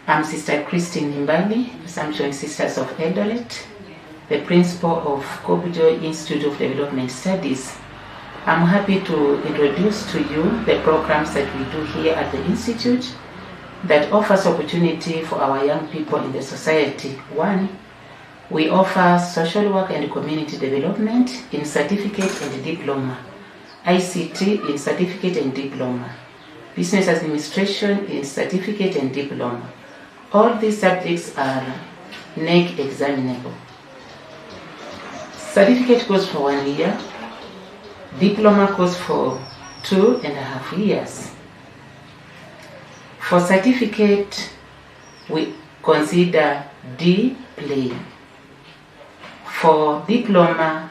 I'm Sister Christine Nimbali, Assumption Sisters of Eldoret, the principal of Kobujoi Institute of Development Studies. I'm happy to introduce to you the programs that we do here at the Institute that offers opportunity for our young people in the society. One, we offer social work and community development in certificate and diploma, ICT in certificate and diploma, business administration in certificate and diploma. All these subjects are NEC examinable. Certificate goes for 1 year, diploma goes for 2.5 years. For certificate, we consider D plain. For diploma,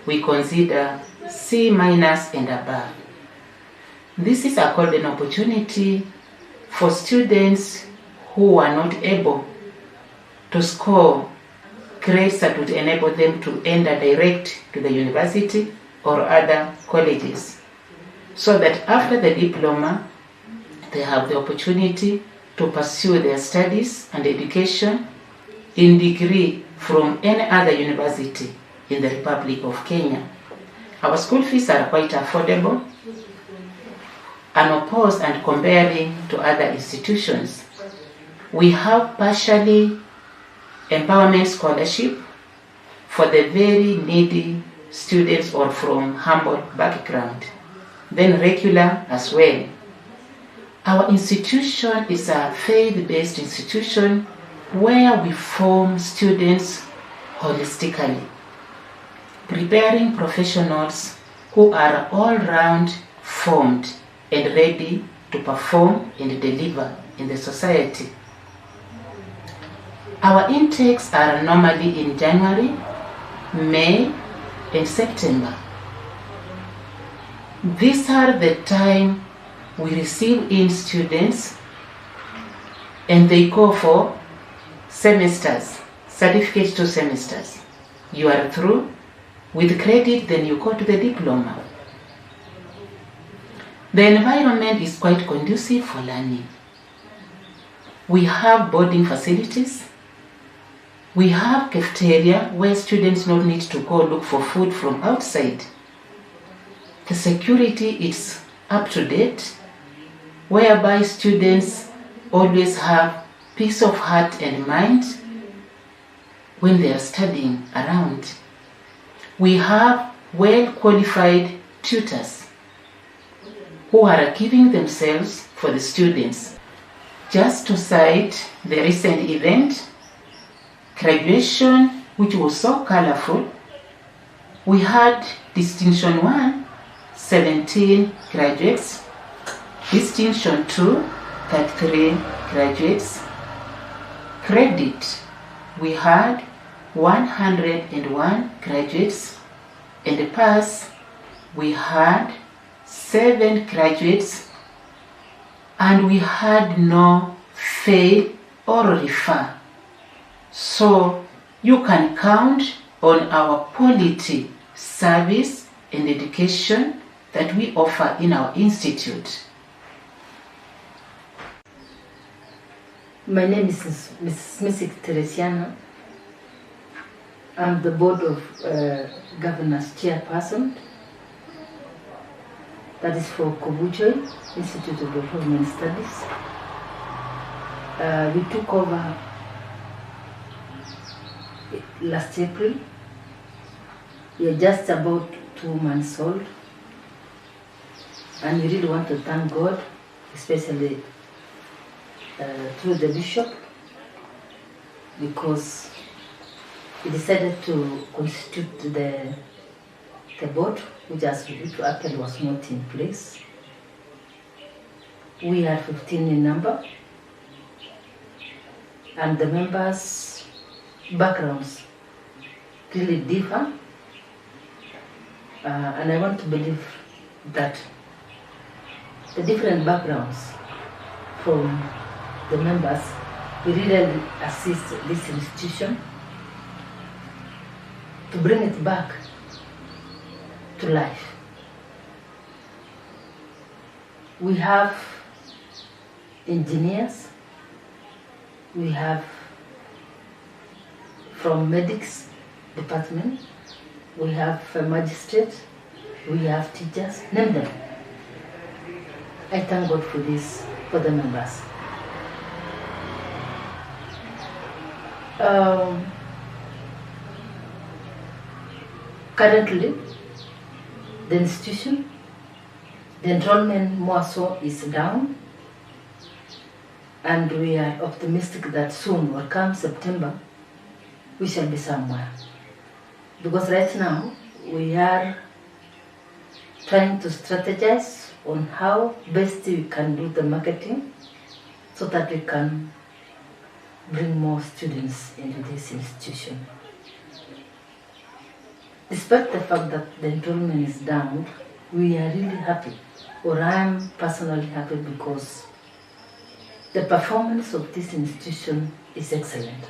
we consider C- and above. This is called an opportunity for students who are not able to score grades that would enable them to enter direct to the university or other colleges, so that after the diploma, they have the opportunity to pursue their studies and education in degree from any other university in the Republic of Kenya. Our school fees are quite affordable, unopposed and comparing to other institutions. We have partially empowerment scholarship for the very needy students or from humble background, then regular as well. Our institution is a faith-based institution where we form students holistically, preparing professionals who are all-round formed and ready to perform and deliver in the society. Our intakes are normally in January, May, and September. These are the time we receive in students and they go for semesters, certificate 2 semesters. You are through with credit, then you go to the diploma. The environment is quite conducive for learning. We have boarding facilities. We have cafeteria where students don't need to go look for food from outside. The security is up to date, whereby students always have peace of heart and mind when they are studying around. We have well-qualified tutors who are giving themselves for the students. Just to cite the recent event, graduation, which was so colorful, we had Distinction 1, 17 graduates, Distinction 2, 33 graduates. Credit, we had 101 graduates, and pass, we had 7 graduates, and we had no fail or refer. So you can count on our quality service and education that we offer in our institute. My name is Mrs. Mystic Teresiana. I'm the Board of Governors Chairperson. That is for Kobujoi Institute of Development Studies. We took over last April. We are just about 2 months old, and we really want to thank God, especially through the bishop, because he decided to constitute the board, which as to actually was not in place. We are 15 in number, and the members' backgrounds really differ, and I want to believe that the different backgrounds from the members will really assist this institution to bring it back to life. We have engineers, we have from medics department, we have a magistrate, we have teachers, name them. I thank God for this, for the members. Currently, the institution, the enrollment more so is down, and we are optimistic that soon, or come September, we shall be somewhere. Because right now, we are trying to strategize on how best we can do the marketing so that we can bring more students into this institution. Despite the fact that the enrollment is down, we are really happy, or I am personally happy, because the performance of this institution is excellent.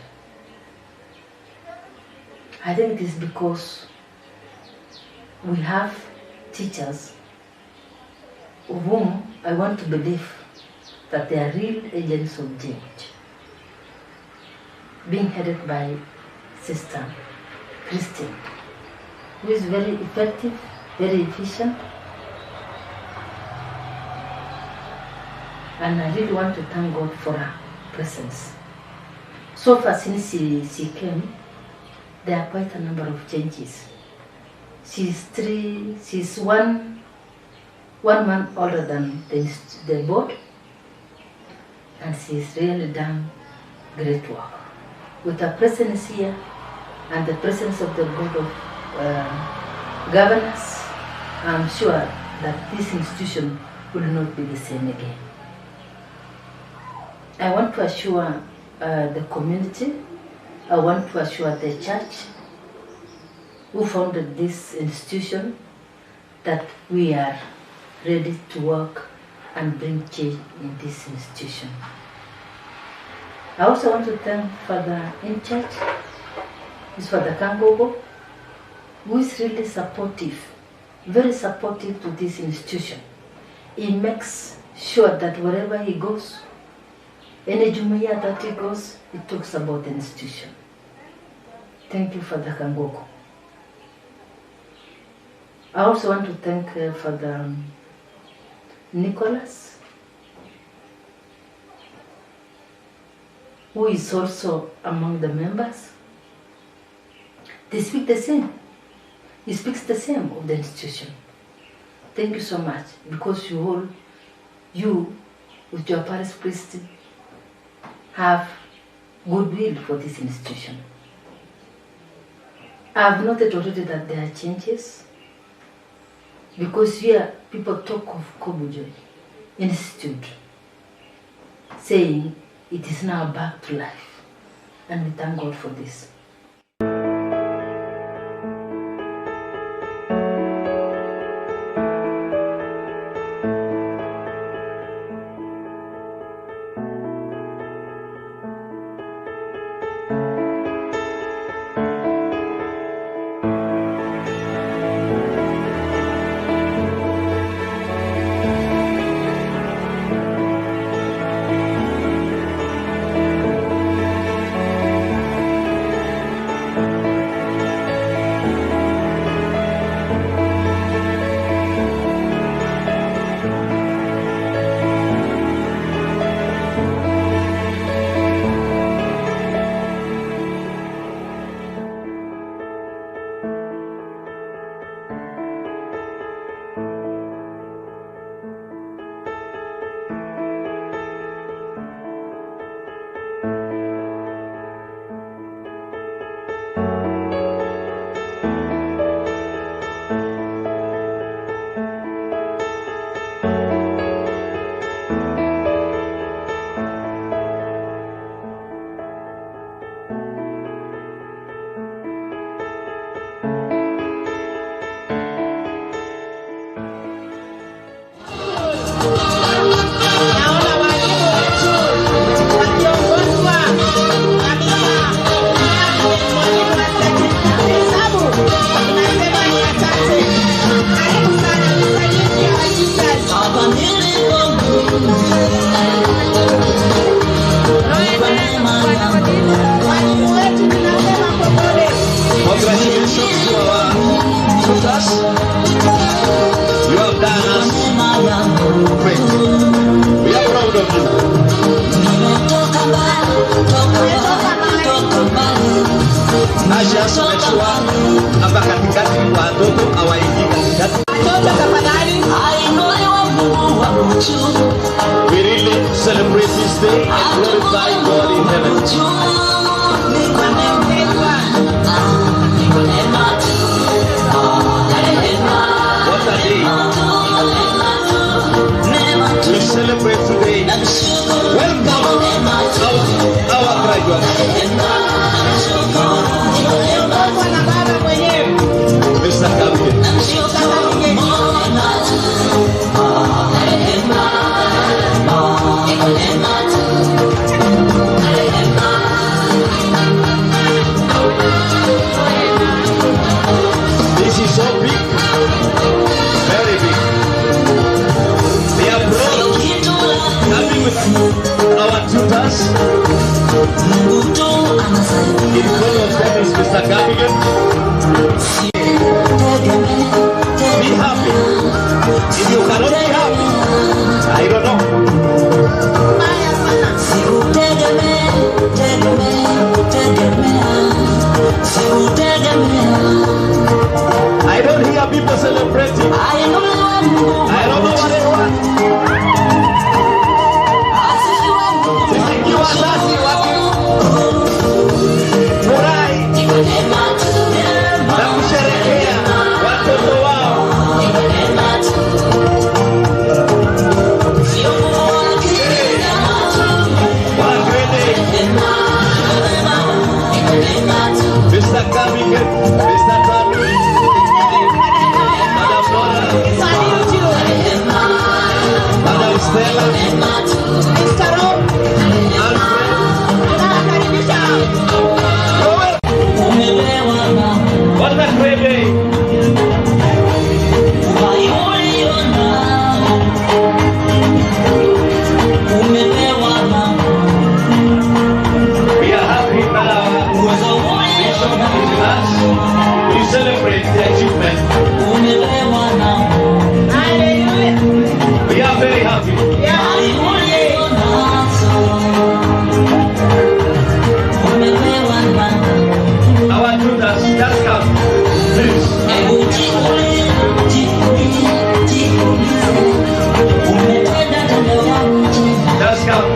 I think it is because we have teachers whom I want to believe that they are real agents of change, being headed by Sister Christine, who is very effective, very efficient, and I really want to thank God for her presence. So far since she came, there are quite a number of changes. She's one month older than the board, and she's really done great work. With her presence here and the presence of the board of governors, I'm sure that this institution will not be the same again. I want to assure the community, I want to assure the church who founded this institution that we are ready to work and bring change in this institution. I also want to thank Father in church, is Father Kangogo, who is really supportive, very supportive to this institution. He makes sure that wherever he goes, any Jumuiya that he goes, he talks about the institution. Thank you, Father Kangogo. I also want to thank Father Nicholas, who is also among the members. They speak the same. He speaks the same of the institution. Thank you so much, because you with your parish priest have goodwill for this institution. I have noted already that there are changes, because here people talk of Kobujoi Institute, saying it is now back to life, and we thank God for this. Mama celebrate. We are proud of you. Asha sumechua hapa katikati kwa watoto hawaingi katikati. We really celebrate this day and glorify God in heaven. What a day. We celebrate today. Welcome our graduates. Mr. Captain. This is so big, very big. We are proud having with our tutors. In front of them is Mr. Gavigan. Be happy. If you cannot be happy, I don't know. I don't hear people celebrating. I don't know what they want. Sisikiwa sasi watu furahi na kusherehekea watoto wao. Mr. Gavigan, Mr. Tanu, Madam Nora, Madam Stella, Mr. Rob, Alfred. What a great day. We are happy that our bishop is with us. We celebrate the achievement. We are very happy. Our tutors, just come, please. Just come.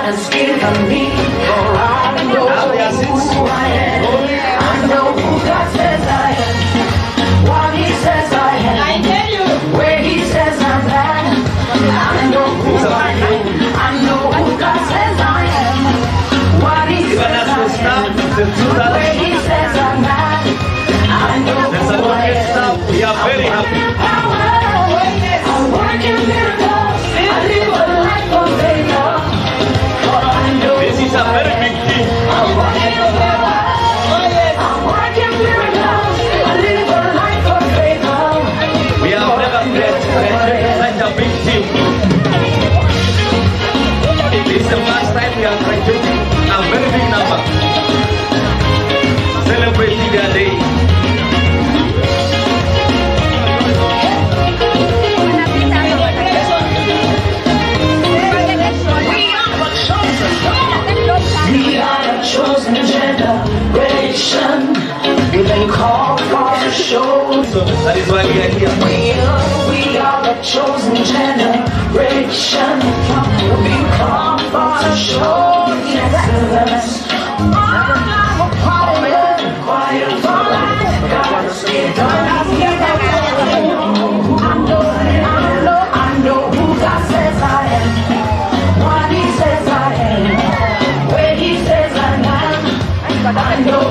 Has given me, for I know who I am. I know who God says I am. What He says I am. I tell you. Where He says I'm at. I know who I am. I know who God says I am. What He says I am. Where He says I'm at. I know who I am. We are very happy. I'm working miracles. I live a life of faith. This is a very big deal. I'm working miracles. I live a life of faith. We have never created such a big deal. This is the first time we are graduating a very big number. Celebrating their day. We are a chosen generation. We've been called for the show. So that is why we are here. We are a chosen generation. We've been called for the show. Excellence. Quiet for life. God has given I know who God says I am. What He says I am. Where He says I am. I know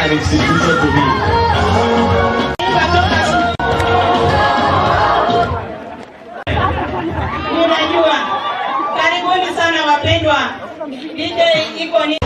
an institution to be. Unajua, karibuni sana wapendwa. DJ iko ni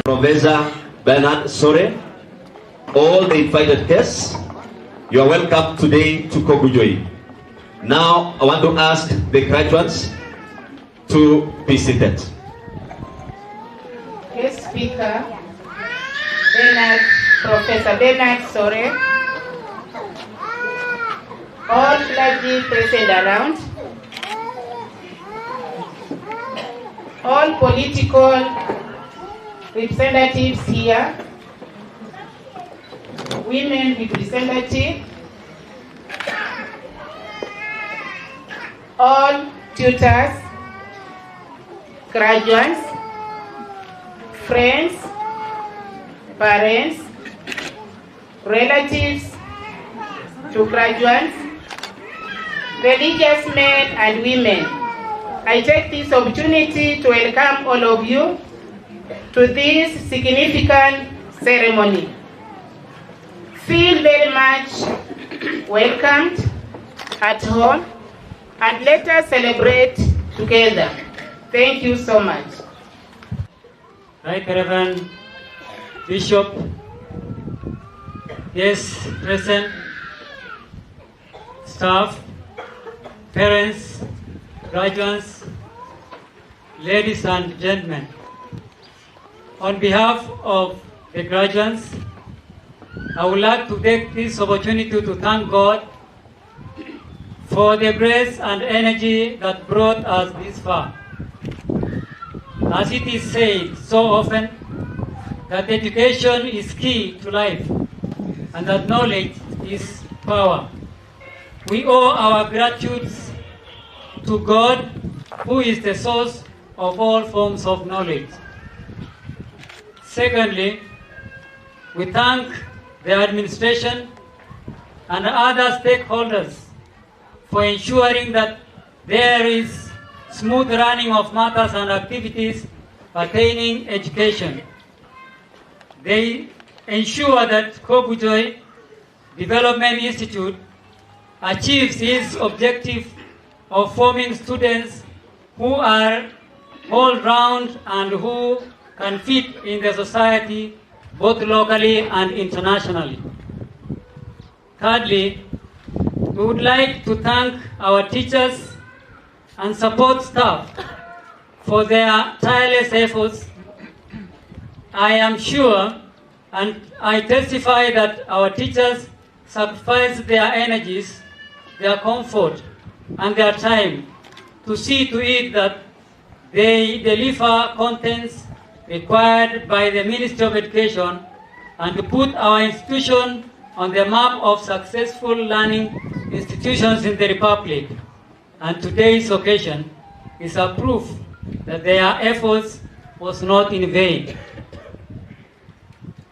Professor Bernard Sore, all the invited guests, you are welcome today to Kobujoi. Now I want to ask the graduates to be seated. Guest speaker, Professor Bernard Sore, all clergy present around, all political representatives here, women representatives, all tutors, graduates, friends, parents, relatives to graduates, religious men and women. I take this opportunity to welcome all of you to this significant ceremony. Feel very much welcomed at home, and let us celebrate together. Thank you so much. Right, Reverend Bishop, yes, present, staff, parents, graduates, ladies and gentlemen. On behalf of the graduates, I would like to take this opportunity to thank God for the grace and energy that brought us this far. As it is said so often, that education is key to life and that knowledge is power. We owe our gratitude to God, who is the source of all forms of knowledge. Secondly, we thank the administration and other stakeholders for ensuring that there is smooth running of matters and activities pertaining education. They ensure that Kobujoi Development Institute achieves its objective of forming students who are all-round and who can fit in the society both locally and internationally. Thirdly, we would like to thank our teachers and support staff for their tireless efforts. I am sure and I testify that our teachers sacrifice their energies, their comfort, and their time to see to it that they deliver contents required by the Ministry of Education and to put our institution on the map of successful learning institutions in the Republic. And today's occasion is a proof that their efforts was not in vain.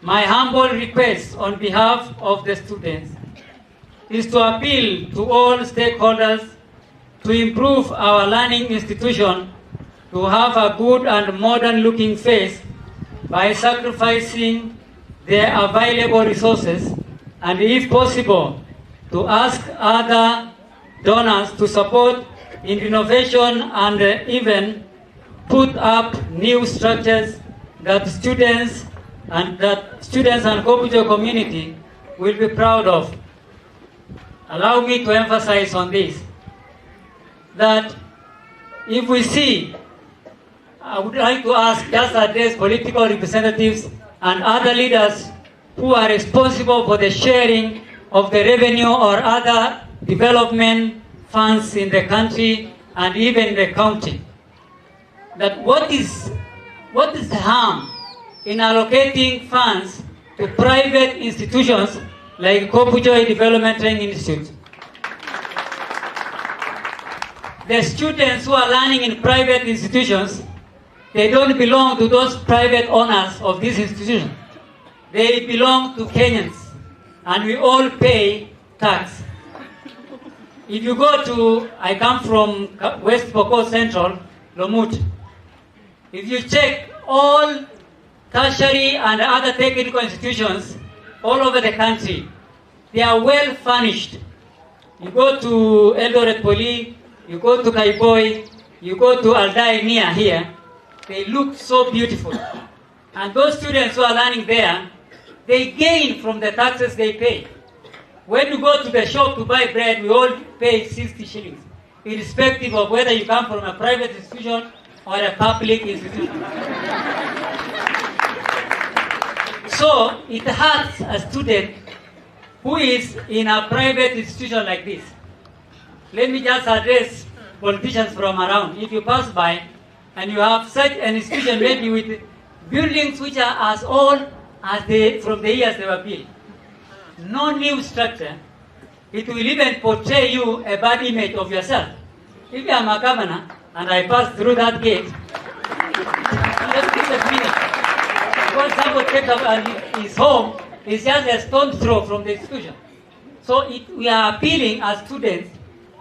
My humble request on behalf of the students is to appeal to all stakeholders to improve our learning institution, to have a good and modern looking face by sacrificing their available resources, and if possible, to ask other donors to support in renovation and even put up new structures that students and Kobujoi community will be proud of. Allow me to emphasize on this, that if we see, I would like to ask, just address political representatives and other leaders who are responsible for the sharing of the revenue or other development funds in the country and even the county, that what is the harm in allocating funds to private institutions like Kobujoi Development Training Institute? The students who are learning in private institutions, they don't belong to those private owners of these institutions. They belong to Kenyans, and we all pay tax. If you go to, I come from West Pokot Central, Lomut. If you check all tertiary and other technical institutions all over the country, they are well furnished. You go to Eldoret Poly, you go to Kobujoi, you go to Aldai near here, they look so beautiful. And those students who are learning there, they gain from the taxes they pay. When you go to the shop to buy bread, we all pay 60 shillings, irrespective of whether you come from a private institution or a public institution. So it hurts a student who is in a private institution like this. Let me just address politicians from around. If you pass by and you have such an institution, maybe with buildings which are as old as from the years they were built, no new structure, it will even portray you a bad image of yourself. If I am a governor and I pass through that gate, just give a minute. Because somebody takes up his home, is just a stone's throw from the institution. So we are appealing as students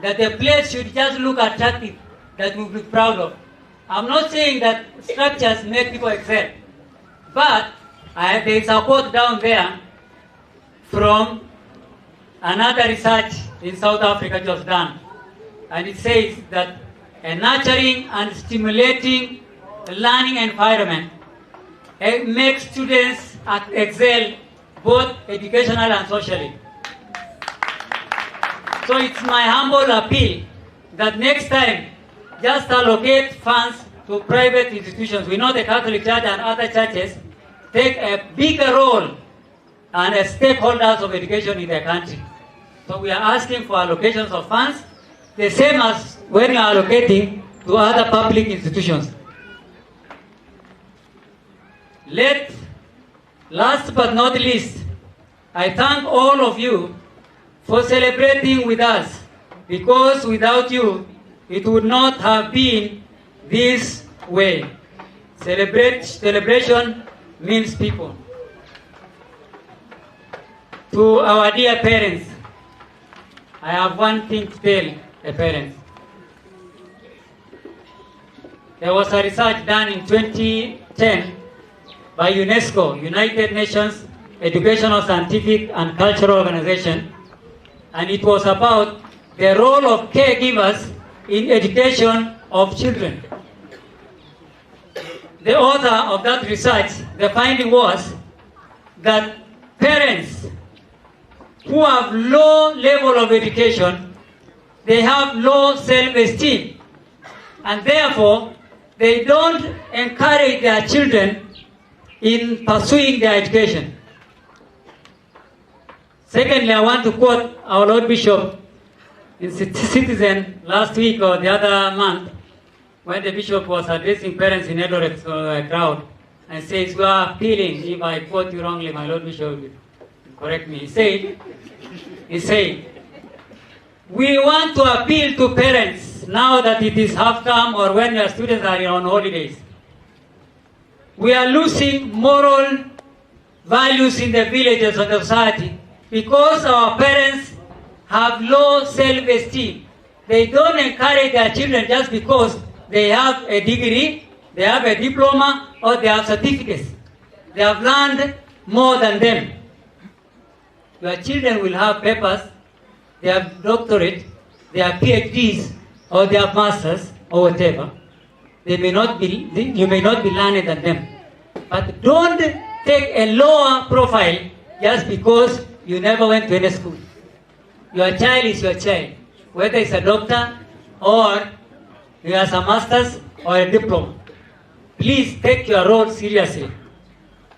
that the place should just look attractive, that we'll be proud of. I'm not saying that structures make people excel, but there is a quote down there from another research in South Africa just done, and it says that a nurturing and stimulating learning environment makes students excel both educational and socially. So it's my humble appeal that next time, just allocate funds to private institutions. We know the Catholic Church and other churches take a bigger role and as stakeholders of education in the country. So we are asking for allocations of funds, the same as when you are allocating to other public institutions. Last but not least, I thank all of you for celebrating with us, because without you, it would not have been this way. Celebration means people. To our dear parents, I have one thing to tell the parents. There was a research done in 2010 by UNESCO, United Nations Educational, Scientific and Cultural Organization, and it was about the role of caregivers in education of children. The author of that research, the finding was that parents who have low level of education, they have low self-esteem, and therefore they don't encourage their children in pursuing their education. Secondly, I want to quote our Lord Bishop in Citizen last week or the other month, when the Bishop was addressing parents in Eldoret crowd, and says, we are appealing, if I quote you wrongly, my Lord Bishop will correct me. He said, we want to appeal to parents now that it is half term or when your students are on holidays. We are losing moral values in the villages of the society because our parents have low self-esteem. They don't encourage their children just because they have a degree, they have a diploma, or they have certificates. They have learned more than them. Your children will have papers, they have doctorate, they have PhDs, or they have masters, or whatever. You may not be learned than them. But don't take a lower profile just because you never went to any school. Your child is your child, whether it's a doctor or he has a master's or a diploma. Please take your role seriously.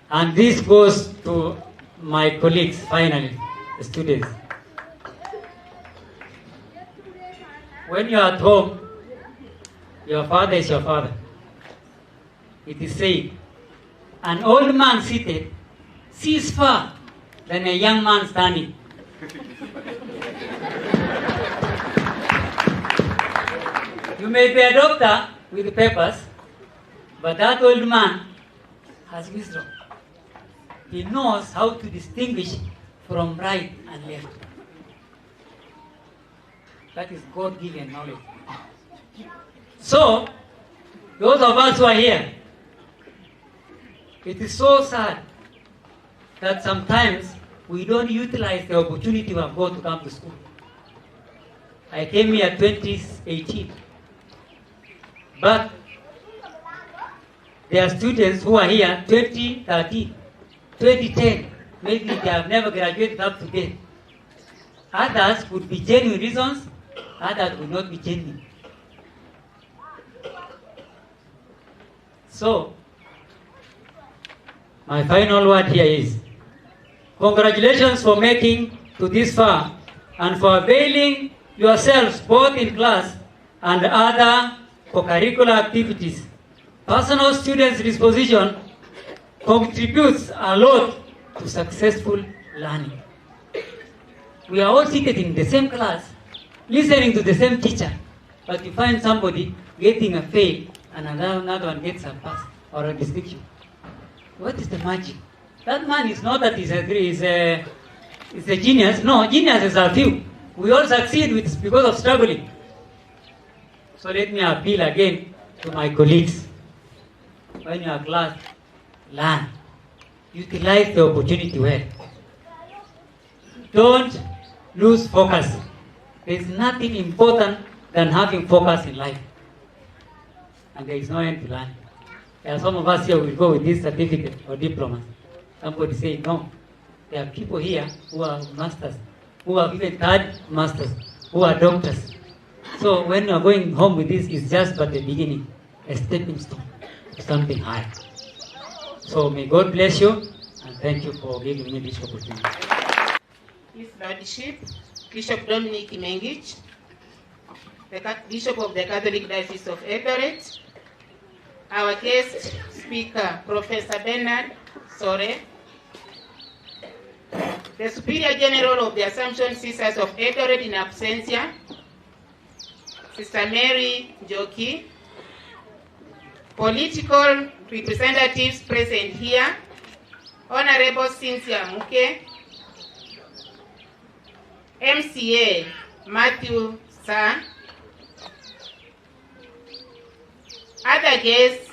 And this goes to my colleagues, finally, the students. When you are at home, your father is your father. It is said, an old man seated sees far than a young man standing. You may be a doctor with papers, but that old man has wisdom. He knows how to distinguish from right and left. That is God-given knowledge. So, those of us who are here, it is so sad that sometimes we don't utilize the opportunity we have got to come to school. I came here 2018, but there are students who are here 2013, 2010, maybe they have never graduated up to date. Others could be genuine reasons, others would not be genuine. So, my final word here is, congratulations for making to this far and for availing yourselves both in class and other co-curricular activities. Personal students' disposition contributes a lot to successful learning. We are all seated in the same class, listening to the same teacher, but you find somebody getting a fail and another one gets a pass or a distinction. What is the magic? That man is not that he's a genius. No, geniuses are few. We all succeed because of struggling. So let me appeal again to my colleagues. When you are class, learn. Utilize the opportunity well. Don't lose focus. There is nothing important than having focus in life. And there is no end to learning. There are some of us here will go with this certificate or diploma. Somebody say no. There are people here who are masters, who have even third masters, who are doctors. So when you are going home with this, it's just but the beginning, a stepping stone to something higher. So may God bless you, and thank you for giving me this opportunity. His Lordship, Bishop Dominic Mengich, the Bishop of the Catholic Diocese of Eldoret, our guest speaker, Professor Bernard Sore, the Superior General of the Assumption Sisters of Eldoret in absentia, Sister Mary Joki, political representatives present here, Honorable Cynthia Muke, MCA Matthew Sa, other guests,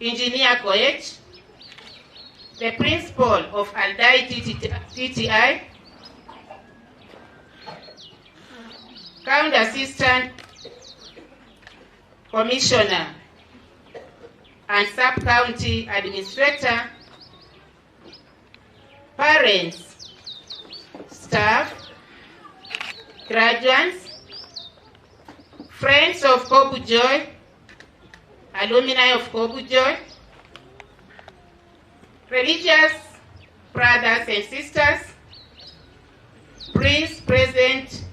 Engineer Koech, the Principal of Aldai TTI, County Assistant Commissioner and Sub-County Administrator, parents, staff, graduates, friends of Kobujoi, alumni of Kobujoi, religious brothers and sisters, priests present,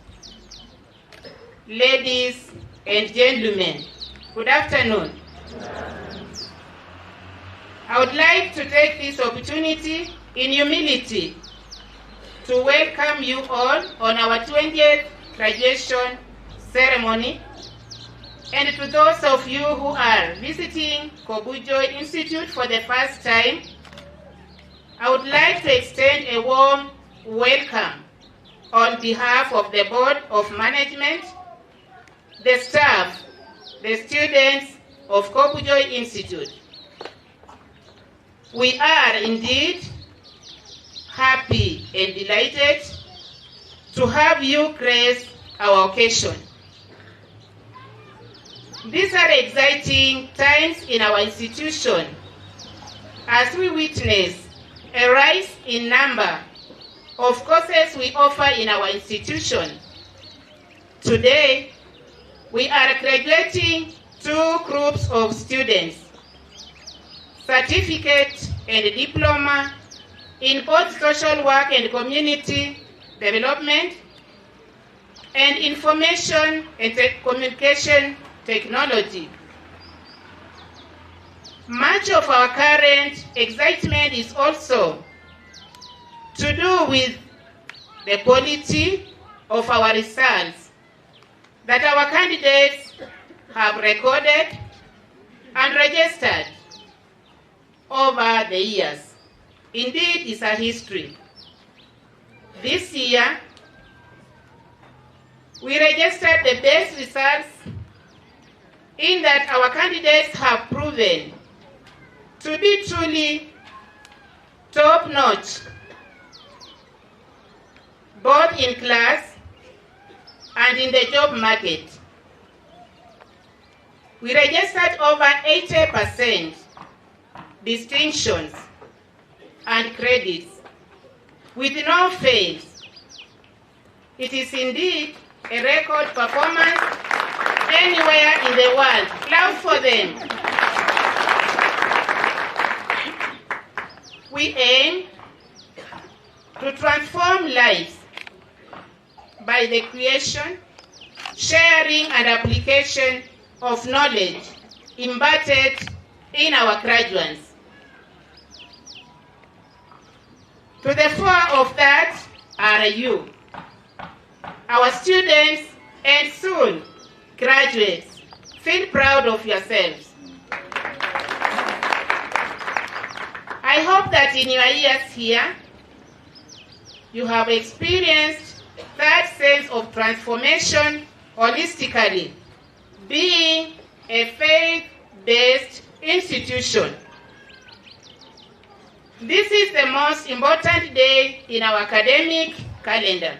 ladies and gentlemen, good afternoon. I would like to take this opportunity in humility to welcome you all on our 20th graduation ceremony, and to those of you who are visiting Kobujoi Institute for the first time, I would like to extend a warm welcome on behalf of the Board of Management, the staff, the students of Kobujoi Institute. We are indeed happy and delighted to have you grace our occasion. These are exciting times in our institution as we witness a rise in number of courses we offer in our institution. Today, we are graduating 2 groups of students, certificate and diploma in both social work and community development and information and communication technology. Much of our current excitement is also to do with the quality of our results that our candidates have recorded and registered over the years. Indeed, it's a history. This year, we registered the best results in that our candidates have proven to be truly top-notch, both in class and in the job market. We registered over 80% distinctions and credits with no fails. It is indeed a record performance anywhere in the world. Clap for them. We aim to transform lives by the creation, sharing, and application of knowledge imparted in our graduates. To the fore of that are you, our students and soon graduates. Feel proud of yourselves. I hope that in your years here, you have experienced that sense of transformation holistically, being a faith-based institution. This is the most important day in our academic calendar.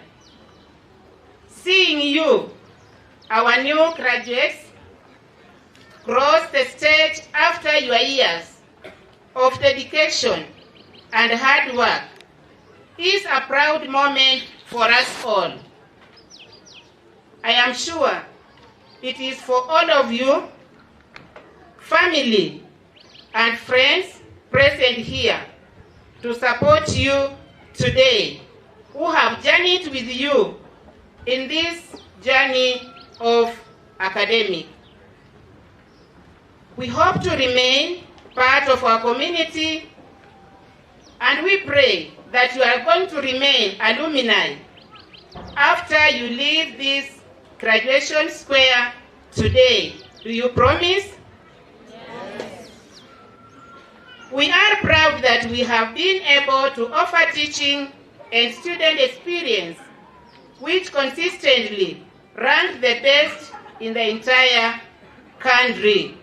Seeing you, our new graduates, cross the stage after your years of dedication and hard work is a proud moment for us all. I am sure it is for all of you, family and friends present here, to support you today, who have journeyed with you in this journey of academic. We hope to remain part of our community, and we pray that you are going to remain alumni after you leave this graduation square today. Do you promise? Yes. We are proud that we have been able to offer teaching and student experience which consistently rank the best in the entire country.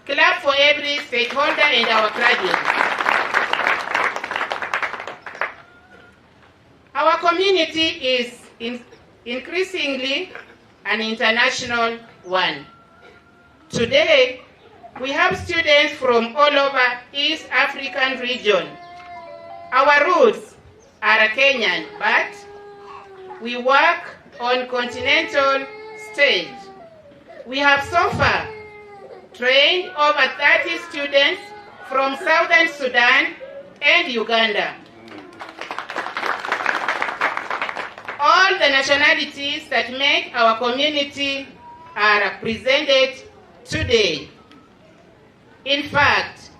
Clap for every stakeholder and our graduates. Our community is increasingly an international one. Today, we have students from all over East African region. Our roots are Kenyan, but we work on continental stage. We have so far trained over 30 students from Southern Sudan and Uganda. All the nationalities that make our community are represented today. In fact,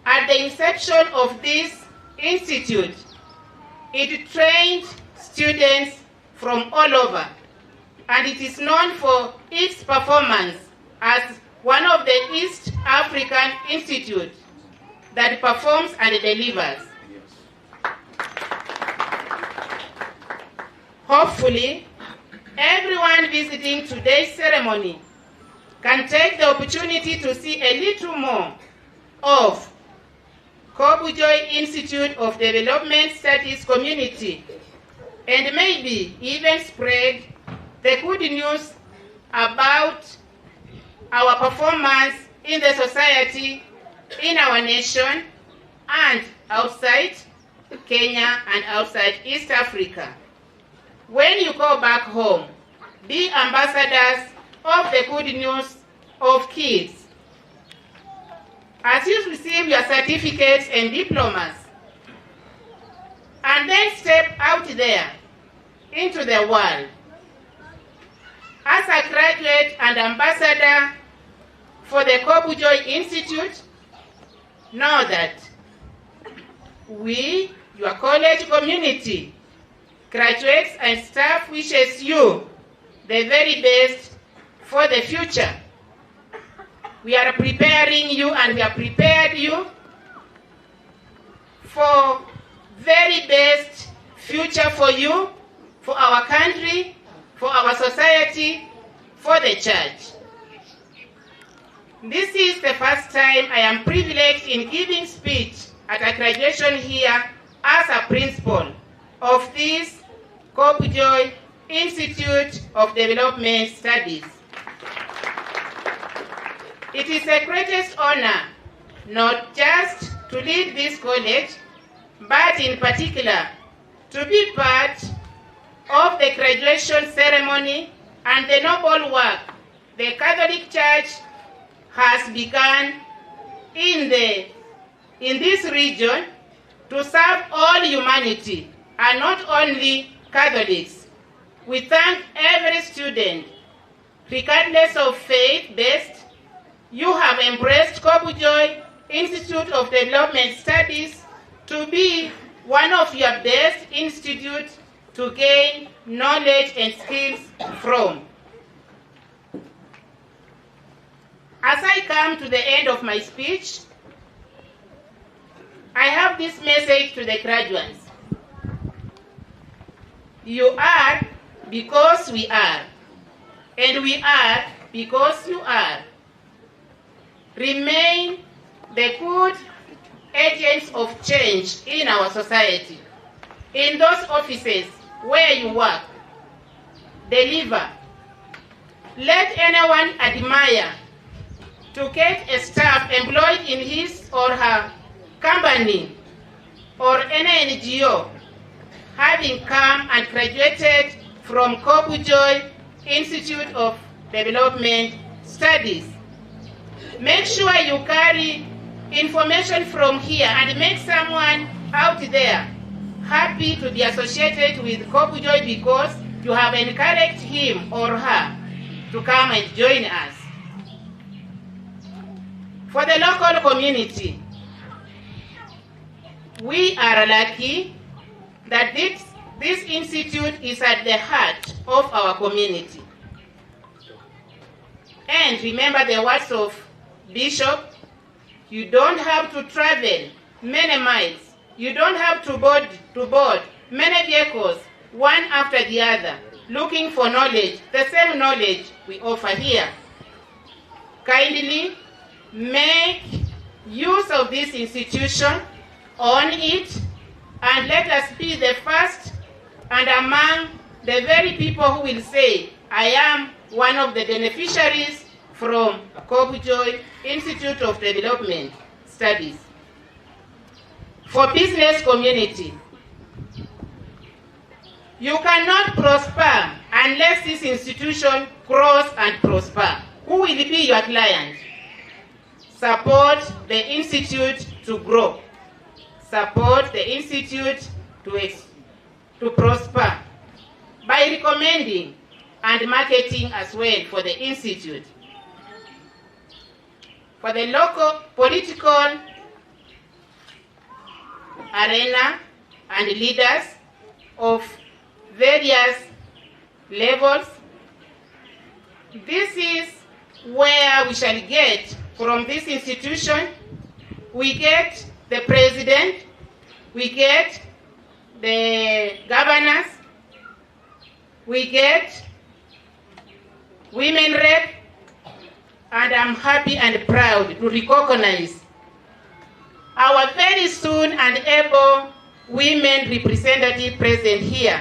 at the inception of this institute, it trained students from all over, and it is known for its performance as one of the East African institutes that performs and delivers. Hopefully, everyone visiting today's ceremony can take the opportunity to see a little more of Kobujoi Institute of Development Studies community, and maybe even spread the good news about our performance in the society, in our nation, and outside Kenya and outside East Africa. When you go back home, be ambassadors of the good news of kids. As you receive your certificates and diplomas, and then step out there into the world as a graduate and ambassador for the Kobujoi Institute, know that we, your college community, graduates and staff wishes you the very best for the future. We are preparing you, and we are prepared you for very best future for you, for our country, for our society, for the church. This is the first time I am privileged in giving speech at a graduation here as a principal of this Kobujoi Institute of Development Studies. It is the greatest honor not just to lead this college, but in particular to be part of the graduation ceremony and the noble work the Catholic Church has begun in this region to serve all humanity, and not only Catholics. We thank every student, regardless of faith-based. You have embraced Kobujoi Institute of Development Studies to be one of your best institutes to gain knowledge and skills from. As I come to the end of my speech, I have this message to the graduates. You are because we are, and we are because you are. Remain the good agents of change in our society. In those offices where you work, deliver. Let anyone admire to get a staff employed in his or her company or any NGO having come and graduated from Kobujoi Institute of Development Studies. Make sure you carry information from here and make someone out there happy to be associated with Kobujoi because you have encouraged him or her to come and join us. For the local community, we are lucky that this institute is at the heart of our community. And remember the words of Bishop, you don't have to travel many miles. You don't have to board many vehicles, one after the other, looking for knowledge, the same knowledge we offer here. Kindly make use of this institution, own it, and let us be the first and among the very people who will say, I am one of the beneficiaries from Kobujoi Institute of Development Studies. For business community, you cannot prosper unless this institution grows and prosper. Who will be your client? Support the institute to grow. Support the institute to prosper by recommending and marketing as well for the institute. For the local political arena and leaders of various levels, this is where we shall get from this institution. We get the president, we get the governors, we get women rep, I'm happy and proud to recognize our very soon and able women representative present here.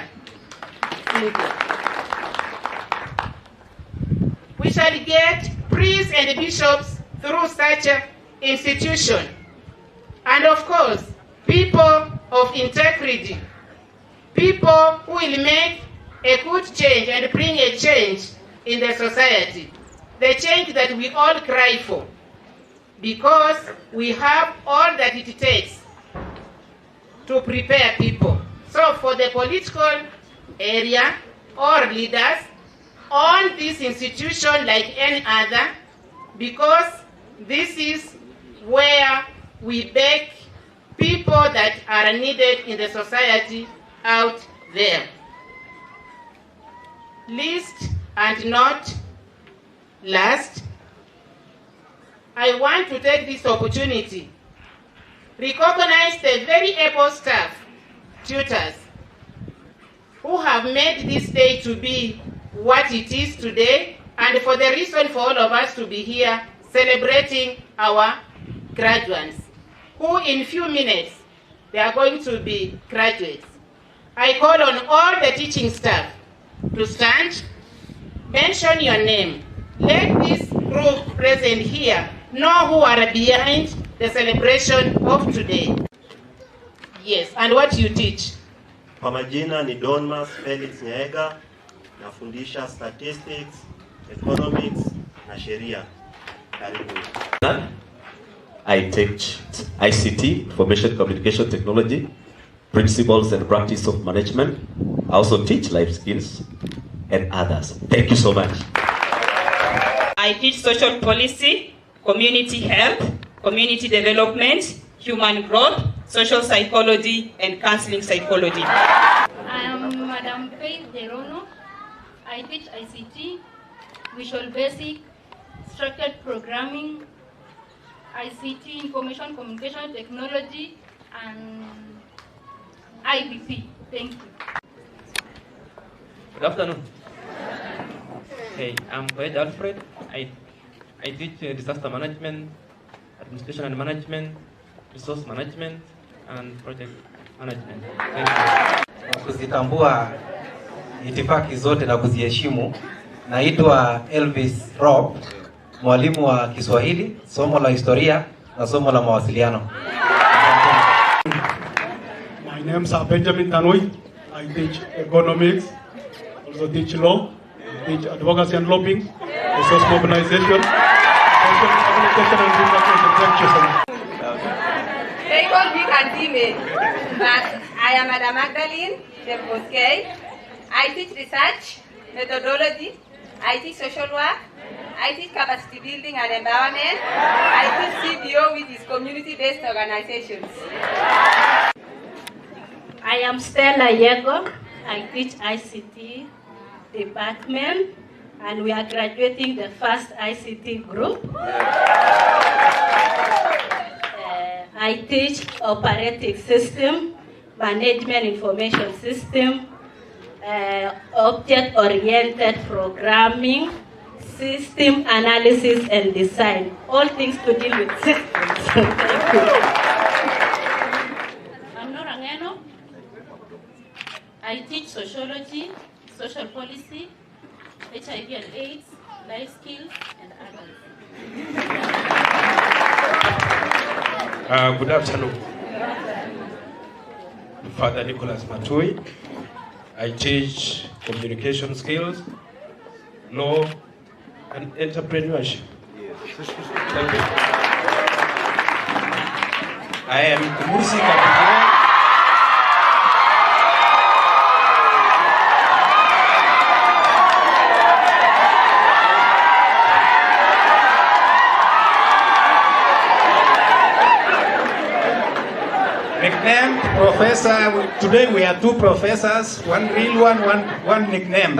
We shall get priests and bishops through such an institution. And of course, people of integrity, people who will make a good change and bring a change in the society. The change that we all cry for, because we have all that it takes to prepare people. So for the political area or leaders on this institution like any other, because this is where we beg people that are needed in the society out there. Least and not last, I want to take this opportunity, recognize the very able staff, tutors, who have made this day to be what it is today, and for the reason for all of us to be here celebrating our graduates, who in few minutes, they are going to be graduates. I call on all the teaching staff to stand, mention your name. Let this group present here know who are behind the celebration of today. Yes, and what you teach. Kwa majina ni Donmas Felix Nyaega, nafundisha statistics, economics na sheria. Karibu. I teach ICT, Information Communication Technology, Principles and Practice of Management. I also teach life skills and others. Thank you so much. I teach social policy, community health, community development, human growth, social psychology, and counseling psychology. I am Madam Faith Derono. I teach ICT, Visual Basic, Structured Programming, ICT, Information Communication Technology, and IBP. Thank you. Good afternoon. Hey, I'm Koyed Alfred. I teach disaster management, administration and management, resource management, and project management. Thank you. Kuzitambua itifaki zote na kuziheshimu. Naitwa Elvis Rob, mwalimu wa Kiswahili, somo la historia na somo la mawasiliano. My name is Benjamin Tanui. I teach economics, also teach law, teach advocacy and lobbying, resource mobilization, social communication and interaction. They all be canteen, but I am Madam Magdalene Debosque. I teach research, methodology, I teach social work, I teach capacity building and empowerment, I teach CBO, which is community-based organizations. I am Stella Yego. I teach ICT department, and we are graduating the first ICT group. I teach operating system, management information system, object-oriented programming, system analysis and design, all things to deal with systems. Thank you. I'm Nora Ngeno. I teach sociology, social policy, HIV and AIDS, life skills, and others. Good afternoon. Father Nicholas Matui. I teach communication skills, law, and entrepreneurship. Thank you. I am Kumusi Kobujoi. Nicknamed Professor. Today we are two professors, one real one nicknamed.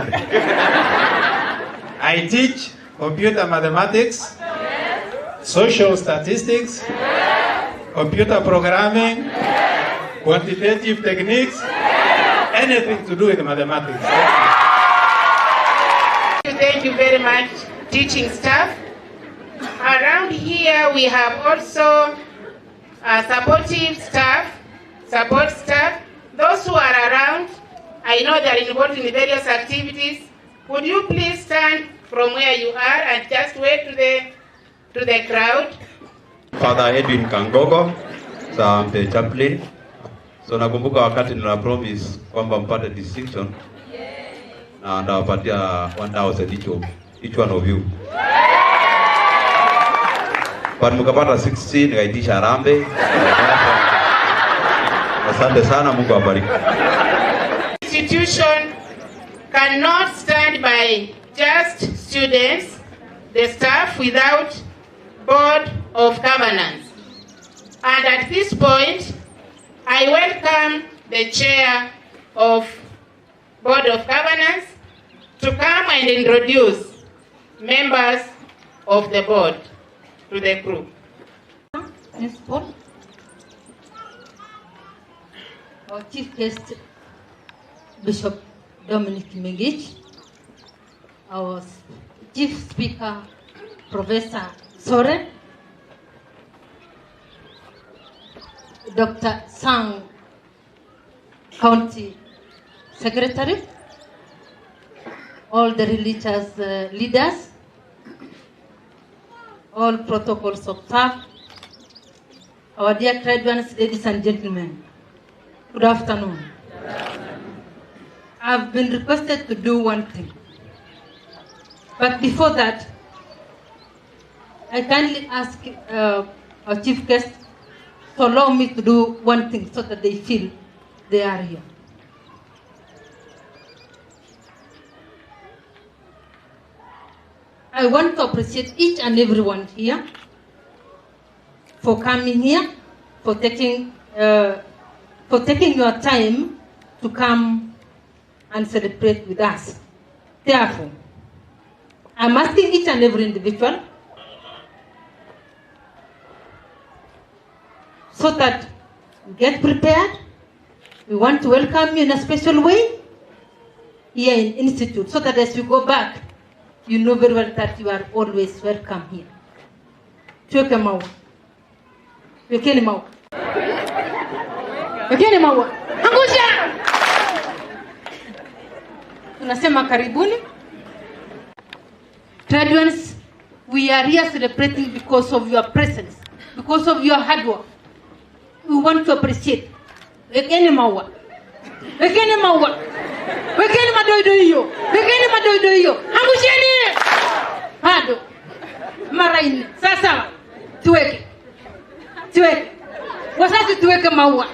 I teach computer mathematics, social statistics, computer programming, quantitative techniques, anything to do with mathematics. Thank you very much, teaching staff. Around here we have also supportive staff, support staff. Those who are around, I know they are involved in various activities. Would you please stand from where you are and just wave to the crowd? Father Edwin Kangogo, the chaplain. So nakumbuka wakati nina promise kwamba mpate distinction na ndawapatia 1,000 each one of you. But mkapata 60 nikaitisha harambee. Asante sana, Mungu awabariki. Institution cannot stand by just students, the staff, without board of governance. And at this point, I welcome the chair of board of governance to come and introduce members of the board to the group. Principal, our chief guest, Bishop Dominic Mingich, our chief speaker, Professor Soren, Dr. Sang, County Secretary, all the religious leaders, all protocols observed, our dear graduates, ladies and gentlemen, good afternoon. I've been requested to do one thing. But before that, I kindly ask our chief guest to allow me to do one thing so that they feel they are here. I want to appreciate each and everyone here for coming here, for taking your time to come and celebrate with us. Therefore, I'm asking each and every individual so that you get prepared. We want to welcome you in a special way here in Institute, so that as you go back, you know very well that you are always welcome here. Tuweke maua. Wekeni maua. Wekeni maua. Angusha! Tunasema karibuni. Graduates, we are here celebrating because of your presence, because of your hard work. We want to appreciate. Wekeni maua. Wekeni maua. Wekeni madoido hiyo. Wekeni madoido hiyo. Angusheni. Bado. Mara 4. Sasa tuweke. Tuweke. Wazazi tuweke maua.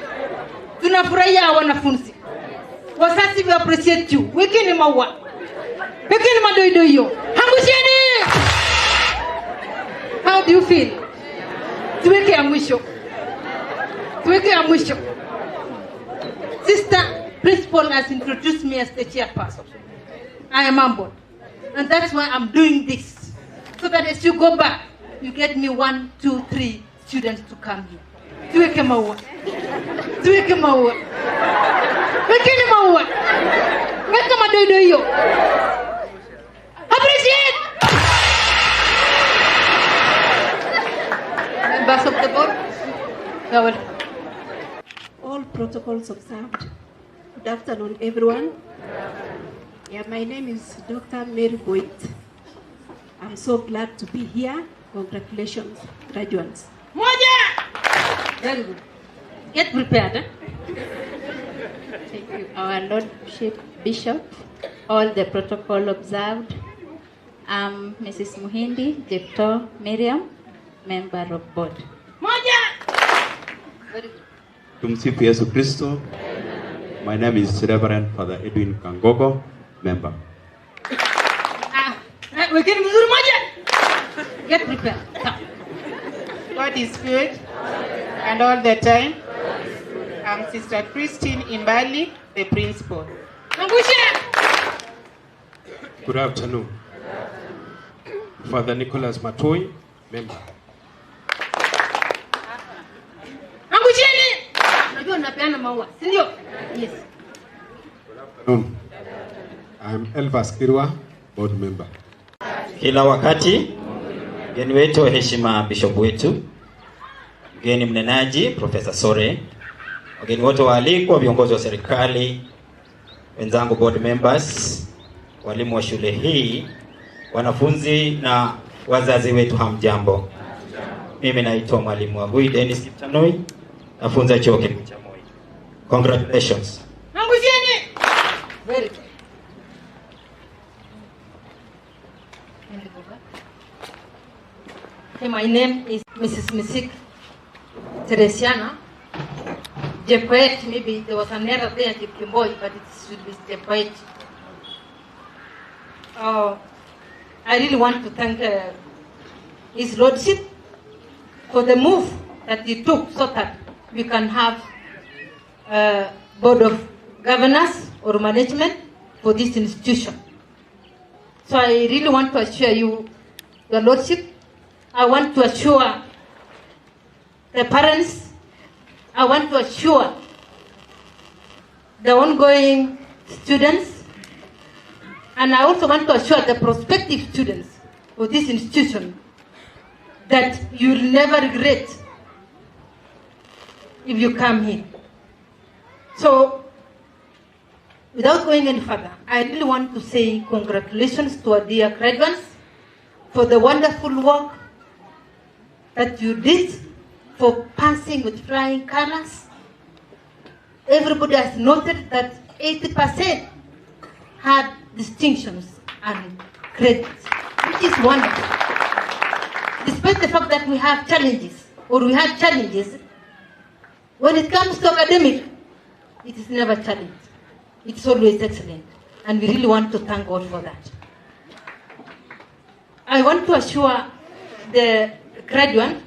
Tunafurahia wanafunzi. Wazazi we appreciate you. Wekeni maua. Wekeni madoido hiyo. Angusheni. How do you feel? Tuweke ya mwisho. Tuweke ya mwisho. Sister Principal has introduced me as the chairperson. I am humble. And that's why I'm doing this. So that as you go back, you get me 1, 2, 3 students to come here. Tuweke maua. Tuweke maua. Wekeni maua. Weka madoido hiyo. Appreciate! Members of the board, you are welcome. All protocols observed. Good afternoon, everyone. Yeah, my name is Dr. Mary Boyd. I'm so glad to be here. Congratulations, graduates. Moja! Very good. Get prepared. Eh? Thank you, our Lordship Bishop, all the protocol observed. I'm Mrs. Muhindi, Jepto Miriam, member of board. Moja! Very good. Tumsifu Yesu Kristo. My name is Reverend Father Edwin Kangogo, member. We're getting mzuri moja. Get prepared. Come. God is good and all the time. I'm Sister Christine Imbali, the principal. Good afternoon. Father Nicholas Matoi, member. Unajua napeana maua, si ndio? Yes. I'm Elvas Kirwa, board member. Kila wakati Mgeni wetu wa heshima, bishop wetu, mgeni mnenaji Profesa Sore, wageni wote waalikwa, viongozi wa serikali, wenzangu board members, walimu wa shule hii, wanafunzi na wazazi wetu, hamjambo. Mimi naitwa mwalimu Wagui Dennis Kiptanui, nafunza chuo kikuu cha Moi. Congratulations. Very good. Okay, my name is Mrs. Misik Teresiana. Jepoet, maybe there was an error there, Kiboi, but it should be Jepoet. I really want to thank His Lordship for the move that he took so that we can have a board of governors or management for this institution. So I really want to assure you, Your Lordship, I want to assure the parents, I want to assure the ongoing students, and I also want to assure the prospective students of this institution that you'll never regret if you come here. So, without going any further, I really want to say congratulations to our dear graduates for the wonderful work that you did, for passing with flying colors. Everybody has noted that 80% had distinctions and credits, which is wonderful. Despite the fact that we have challenges, or we had challenges, when it comes to academic, it is never challenged. It's always excellent. And we really want to thank God for that. I want to assure the graduate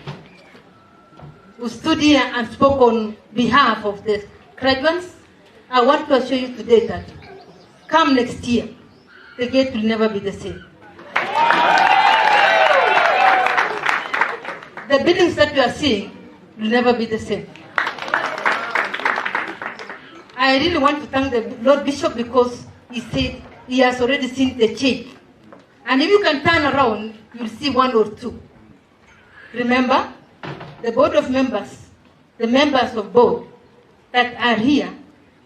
who stood here and spoke on behalf of the graduates, I want to assure you today that come next year, the gate will never be the same. The buildings that you are seeing will never be the same. I really want to thank the Lord Bishop because he said he has already seen the change. And if you can turn around, you'll see one or two. Remember, the board of members, the members of board that are here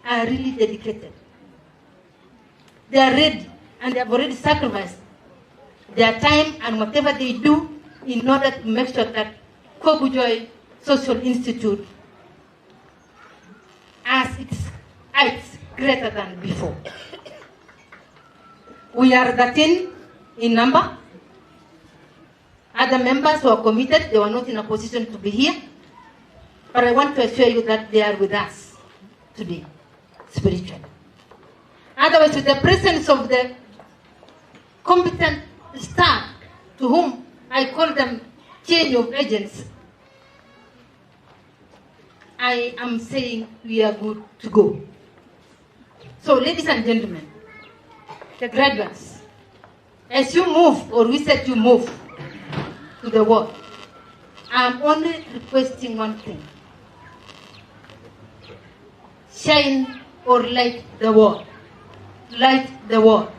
are really dedicated. They are ready and they have already sacrificed their time and whatever they do in order to make sure that Kobujoi Social Institute as its heights greater than before. We are 13 in number. Other members who are committed, they were not in a position to be here. But I want to assure you that they are with us today, spiritually. Otherwise, with the presence of the competent staff, to whom I call them change of agents, I am saying we are good to go. So, ladies and gentlemen, the graduates, as you move, or we said you move to the world, I'm only requesting one thing. Shine or light the world. Light the world.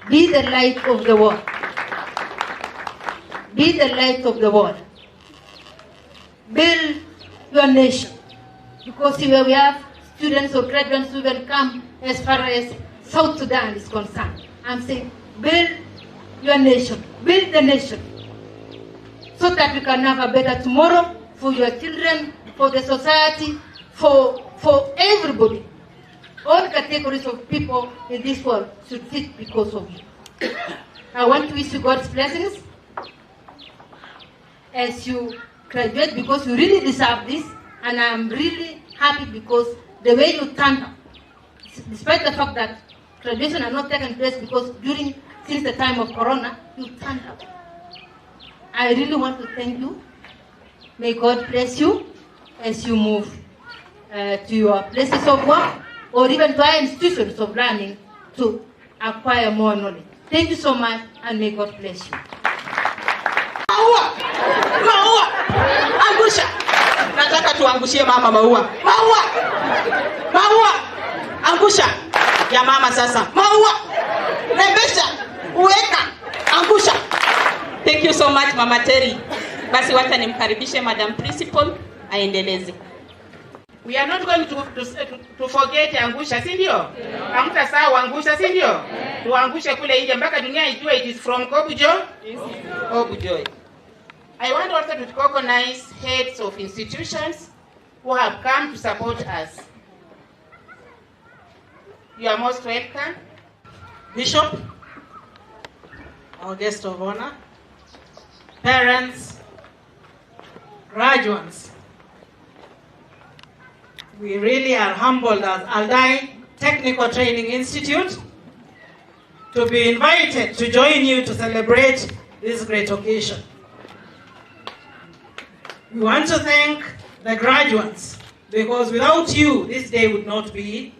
Be the light of the world. Be the light of the world. Build your nation. Because here we have students or graduates who will come as far as South Sudan is concerned. I'm saying, build your nation. Build the nation. So that we can have a better tomorrow for your children, for the society, for everybody. All categories of people in this world should fit because of you. I want to wish you God's blessings as you graduate, because you really deserve this, and I'm really happy because the way you turned up, despite the fact that graduation has not taken place because since the time of Corona, you turned up. I really want to thank you. May God bless you as you move to your places of work or even to our institutions of learning to acquire more knowledge. Thank you so much, and may God bless you. Maua! Maua! Angusha! Nataka tuangushie mama maua. Maua! Maua! Angusha! Ya mama sasa. Maua! Rebesha! Uweka! Angusha! Thank you so much, Mama Terry. Basi wacha nimkaribishe Madam Principal aendeleze. We are not going to forget angusha, si ndio? Hamtasahau angusha, si ndio? Tuangushe kule nje mpaka dunia ijue it is from Kobujoi. Kobujoi. I want also to recognize heads of institutions who have come to support us. You are most welcome. Bishop, our guest of honor, parents, graduates. We really are humbled as Aldai Technical Training Institute to be invited to join you to celebrate this great occasion. We want to thank the graduates because without you, this day would not be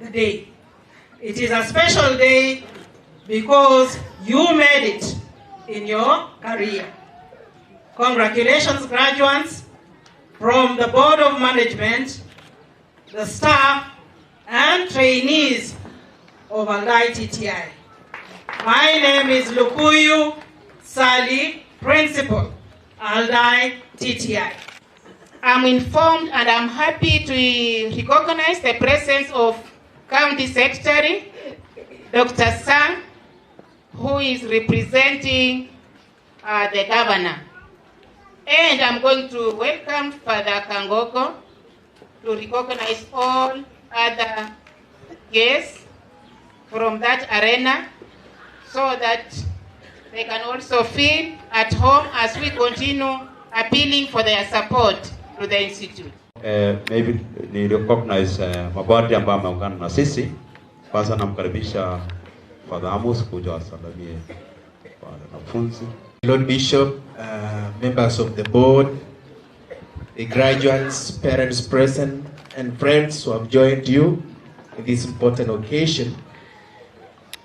the day. It is a special day because you made it in your career. Congratulations, graduates, from the Board of Management, the staff, and trainees of Aldai TTI. My name is Lukuyu Sali, Principal, Aldai TTI. I'm informed and I'm happy to recognize the presence of County Secretary, Dr. Sang, who is representing the governor. And I'm going to welcome Father Kangogo to recognize all other guests from that arena so that they can also feel at home as we continue appealing for their support to the institute. Maybe ni recognize mabadi ambao wameungana na sisi. Kwanza namkaribisha Father Amos kuja asalimie wanafunzi. Lord Bishop, members of the board, the graduates, parents present, and friends who have joined you in this important occasion.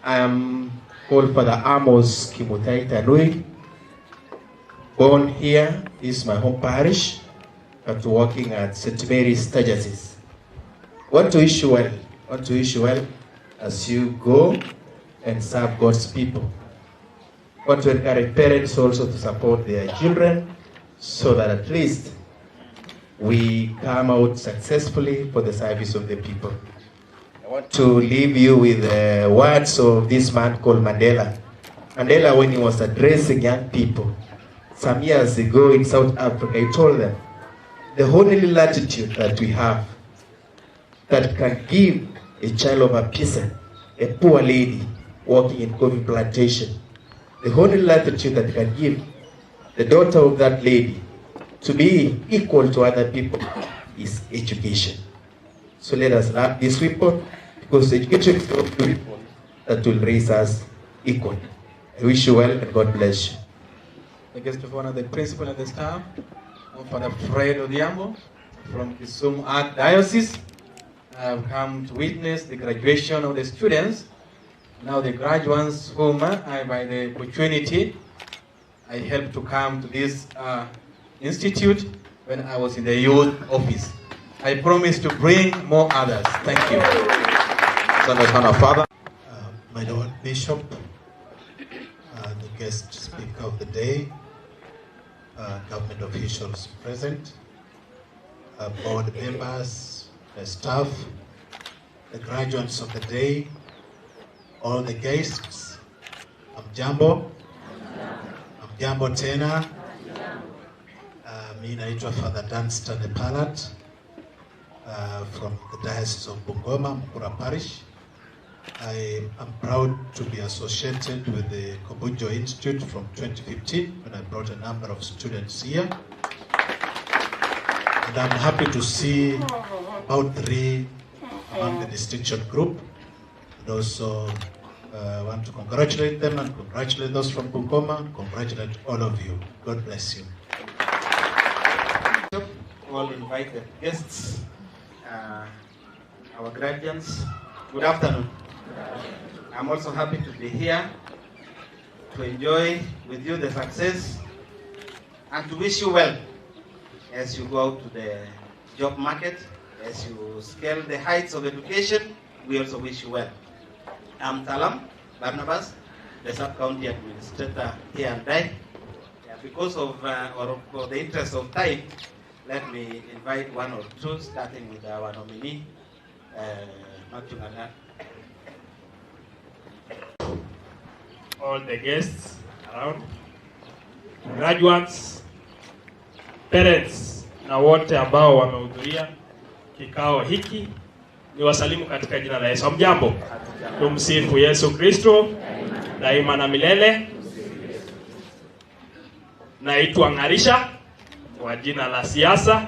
I am called Father Amos Kimutai Tanui, born here. This is my home parish, but working at St. Mary's Sturgeses. Want to wish you well as you go and serve God's people. Want to encourage parents also to support their children so that at least we come out successfully for the service of the people. I want to leave you with the words of this man called Mandela. Mandela, when he was addressing young people some years ago in South Africa, he told them, the only latitude that we have that can give a child of a peasant, a poor lady working in coffee plantation, the only latitude that can give the daughter of that lady to be equal to other people is education. So let us love this people because education is the people that will raise us equal. I wish you well and God bless you. The guest of honor, the principal and the staff, Father Fred Odiambo from Kisumu Archdiocese. I have come to witness the graduation of the students. Now the graduates whom I, by the opportunity, I helped to come to this institute when I was in the youth office. I promise to bring more others. Thank you. Father, my Lord Bishop, the guest speaker of the day, government officials present, board members, the staff, the graduates of the day, all the guests, Amjambo tena. Mimi naitwa Father Dunstan Palat from the Diocese of Bungoma, Mkura Parish. I am proud to be associated with the Kobujoi Institute from 2015 when I brought a number of students here. And I'm happy to see about 3 among the distinction group. And also want to congratulate them and congratulate those from Bungoma, congratulate all of you. God bless you. All invited guests, our graduates, good afternoon. I'm also happy to be here to enjoy with you the success and to wish you well as you go out to the job market, as you scale the heights of education. We also wish you well. I'm Talam Barnabas, the sub-county administrator here and there. because of or for the interest of time, let me invite one or two, starting with our nominee, Matungana. All the guests around, graduates, parents na wote ambao wamehudhuria kikao hiki, ni wasalimu katika jina la Yesu. Mjambo, tumsifu Yesu Kristo daima na milele. Naitwa Ng'arisha kwa jina la siasa.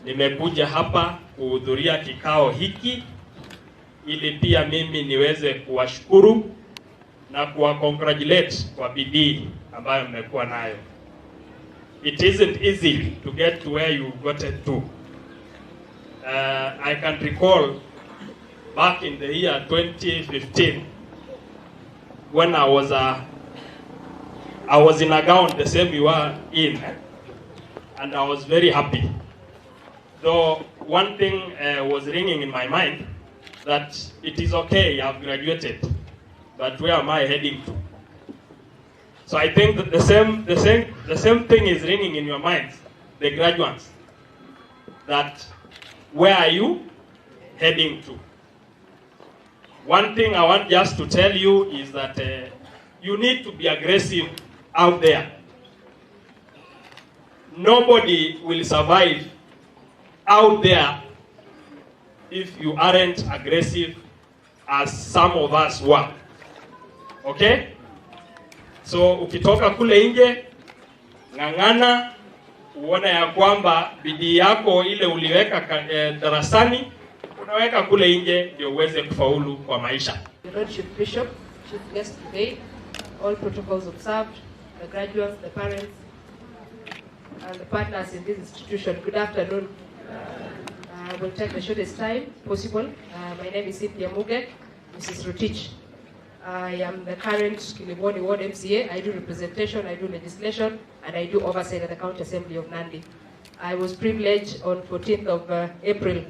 Nimekuja hapa kuhudhuria kikao hiki ili pia mimi niweze kuwashukuru na kuwacongratulate kwa bidii ambayo mmekuwa nayo. It isn't easy to get to where you got to. I can recall back in the year 2015 when I was in a gown the same you are in, and I was very happy. Though one thing was ringing in my mind, that it is okay, I've graduated, but where am I heading to? So I think that the same thing is ringing in your minds, the graduates, that where are you heading to? One thing I want just to tell you is that you need to be aggressive out there. Nobody will survive out there if you aren't aggressive as some of us were. Okay? So ukitoka kule nje, ng'ang'ana uone ya kwamba bidii yako ile uliweka darasani unaweka kule nje ndio uweze kufaulu kwa maisha. The Lordship Bishop, chief guest today, all protocols observed, the graduates, the parents, and the partners in this institution. Good afternoon. I will take the shortest time possible. My name is Cynthia Muge, Mrs. Rotich. I am the current Kiliboni Ward MCA. I do representation, I do legislation, and I do oversight at the County Assembly of Nandi. I was privileged on 14th of April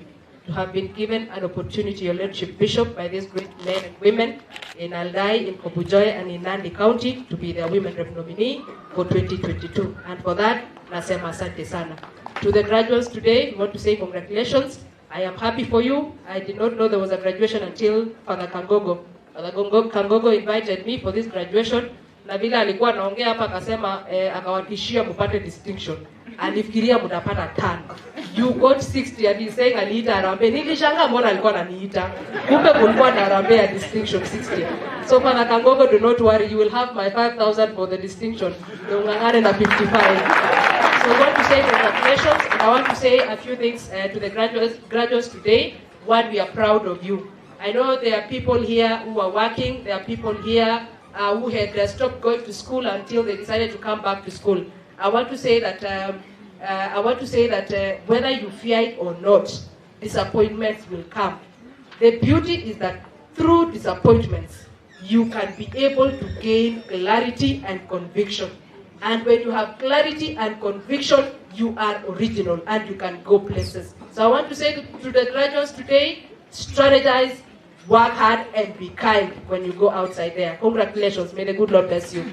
to have been given an opportunity, your Lordship Bishop, by these great men and women in Aldai, in Kobujoi, and in Nandi County to be their women rep nominee for 2022. And for that, nasema asante sana. To the graduates today, we want to say congratulations. I am happy for you. I did not know there was a graduation until Father Kangogo. Father Kangogo invited me for this graduation. Na vile alikuwa anaongea hapa akasema akawatishia mpate distinction. Alifikiria mtapata 10. You got 60 and he's saying aliita Harambee. Nilishangaa mbona alikuwa ananiita. Kumbe kulikuwa na Harambee ya distinction 60. So Father Kangogo, do not worry, you will have my 5,000 for the distinction. Ungangane na 55. So I want to say congratulations, and I want to say a few things to the graduates today. One, we are proud of you. I know there are people here who are working. There are people here who had stopped going to school until they decided to come back to school. I want to say that whether you fear it or not, disappointments will come. The beauty is that through disappointments, you can be able to gain clarity and conviction. And when you have clarity and conviction, you are original and you can go places. So I want to say to the graduates today, strategize, work hard, and be kind when you go outside there. Congratulations. May the good Lord bless you.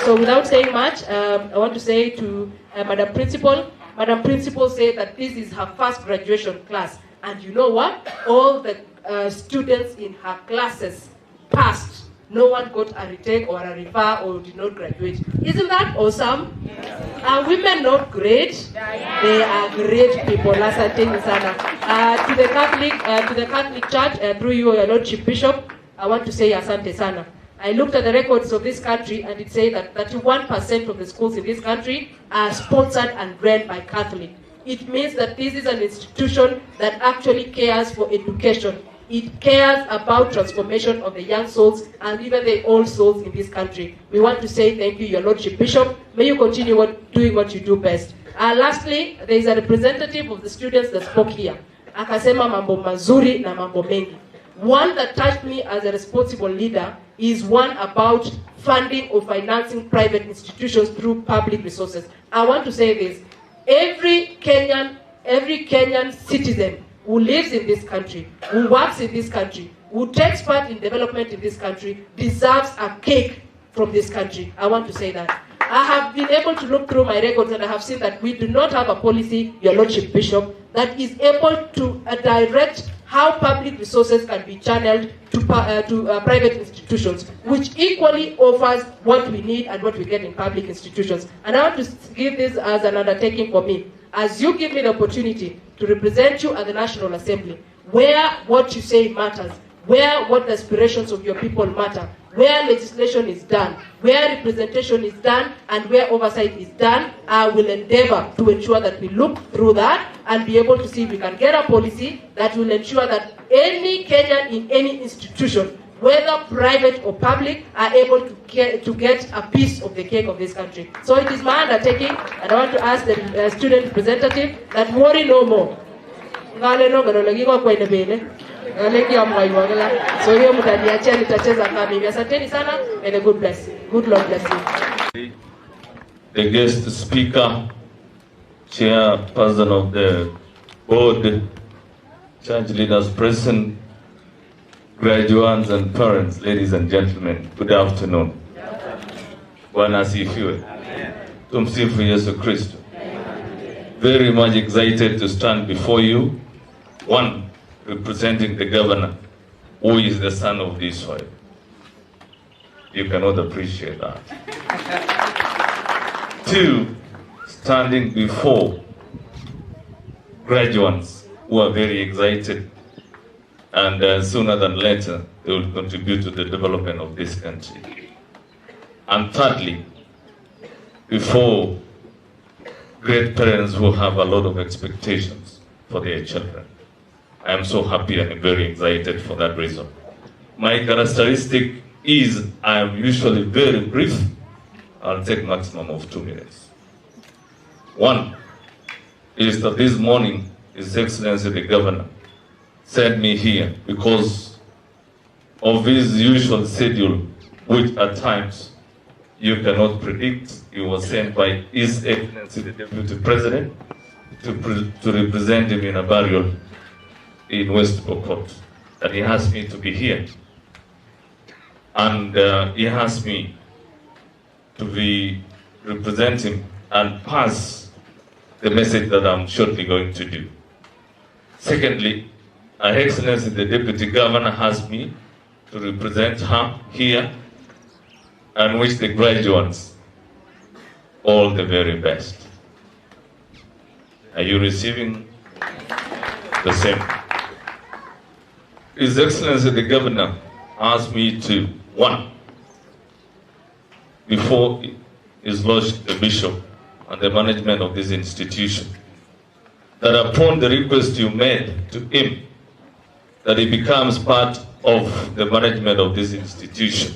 So without saying much, I want to say to Madam Principal. Madam Principal said that this is her first graduation class. And you know what? All the students in her classes passed. No one got a retake or a refer or did not graduate. Isn't that awesome? Are women not great? They are great people. Asanteni sana. To the Catholic Church, through you, your Lordship Bishop, I want to say asante sana. I looked at the records of this country and it says that 31% of the schools in this country are sponsored and run by Catholic. It means that this is an institution that actually cares for education. It cares about transformation of the young souls and even the old souls in this country. We want to say thank you, your Lordship Bishop. May you continue doing what you do best. Lastly, there is a representative of the students that spoke here. Akasema mambo mazuri na mambo mengi. One that touched me as a responsible leader is one about funding or financing private institutions through public resources. I want to say this. Every Kenyan citizen who lives in this country, who works in this country, who takes part in development in this country, deserves a cake from this country. I want to say that. I have been able to look through my records and I have seen that we do not have a policy, Your Lordship Bishop, that is able to direct how public resources can be channeled to private institutions, which equally offers what we need and what we get in public institutions. And I want to give this as an undertaking for me. As you give me the opportunity to represent you at the National Assembly, where what you say matters, where what the aspirations of your people matter, where legislation is done, where representation is done, and where oversight is done, I will endeavor to ensure that we look through that and be able to see if we can get a policy that will ensure that any Kenyan in any institution, whether private or public, are able to get a piece of the cake of this country. So it is my undertaking, and I want to ask the student representative that worry no more. So hiyo mtaniachia, nitacheza kama hivi. Asanteni sana and a good Lord bless you. The guest speaker, chairperson of the board, church leaders present, graduates and parents, ladies and gentlemen, good afternoon. Bwana asifiwe. Tumsifu Yesu Kristo. Very much excited to stand before you. One, representing the governor, who is the son of this soil. You cannot appreciate that. Two, standing before graduates who are very excited, and sooner than later they will contribute to the development of this country. And thirdly, before great parents who have a lot of expectations for their children. I am so happy and very excited for that reason. My characteristic is I am usually very brief. I'll take maximum of 2 minutes. One is that this morning His Excellency the Governor sent me here because of his usual schedule, which at times you cannot predict. He was sent by His Excellency the Deputy President to represent him in a burial in West Pokot, and he asked me to be here. And he asked me to represent him and pass the message that I'm shortly going to do. Secondly, Her Excellency the Deputy Governor asked me to represent her here and wish the graduates all the very best. Are you receiving the same? His Excellency the Governor asked me to, one, before His Lordship the Bishop and the management of this institution, that upon the request you made to him, that he becomes part of the management of this institution,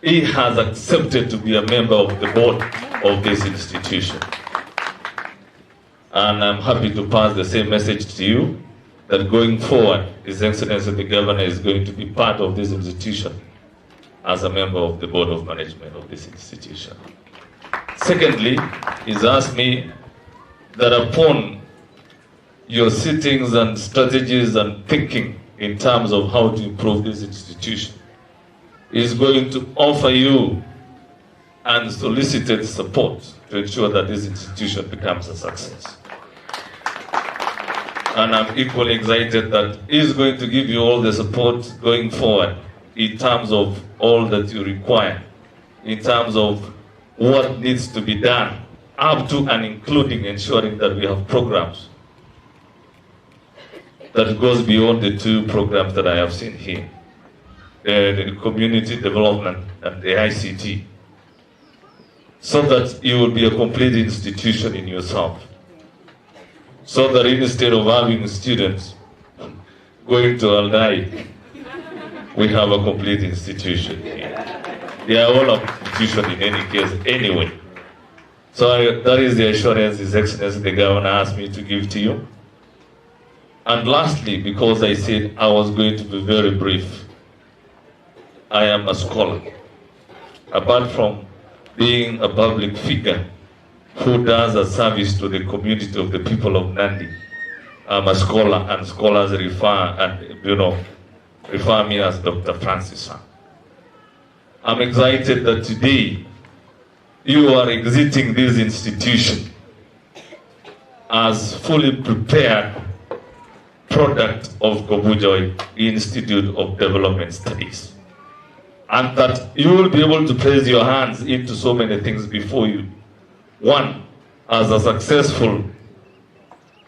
he has accepted to be a member of the board of this institution. And I'm happy to pass the same message to you, that going forward, His Excellency the Governor is going to be part of this institution as a member of the Board of Management of this institution. Secondly, he's asked me that upon your sittings and strategies and thinking in terms of how to improve this institution, is going to offer you unsolicited support to ensure that this institution becomes a success. And I'm equally excited that he's going to give you all the support going forward in terms of all that you require, in terms of what needs to be done, up to and including ensuring that we have programs that goes beyond the two programs that I have seen here, the community development and the ICT, so that you will be a complete institution in yourself. So that instead of having students going to Aldai, we have a complete institution here. They are all an institution in any case anyway. So that is the assurance His Excellency the Governor asked me to give to you. And lastly, because I said I was going to be very brief, I am a scholar. Apart from being a public figure who does a service to the community of the people of Nandi, I'm a scholar, and scholars refer me as Dr. Francis. I'm excited that today you are exiting this institution as fully prepared product of Kobujoi Institute of Development Studies. And that you will be able to place your hands into so many things before you. One, as a successful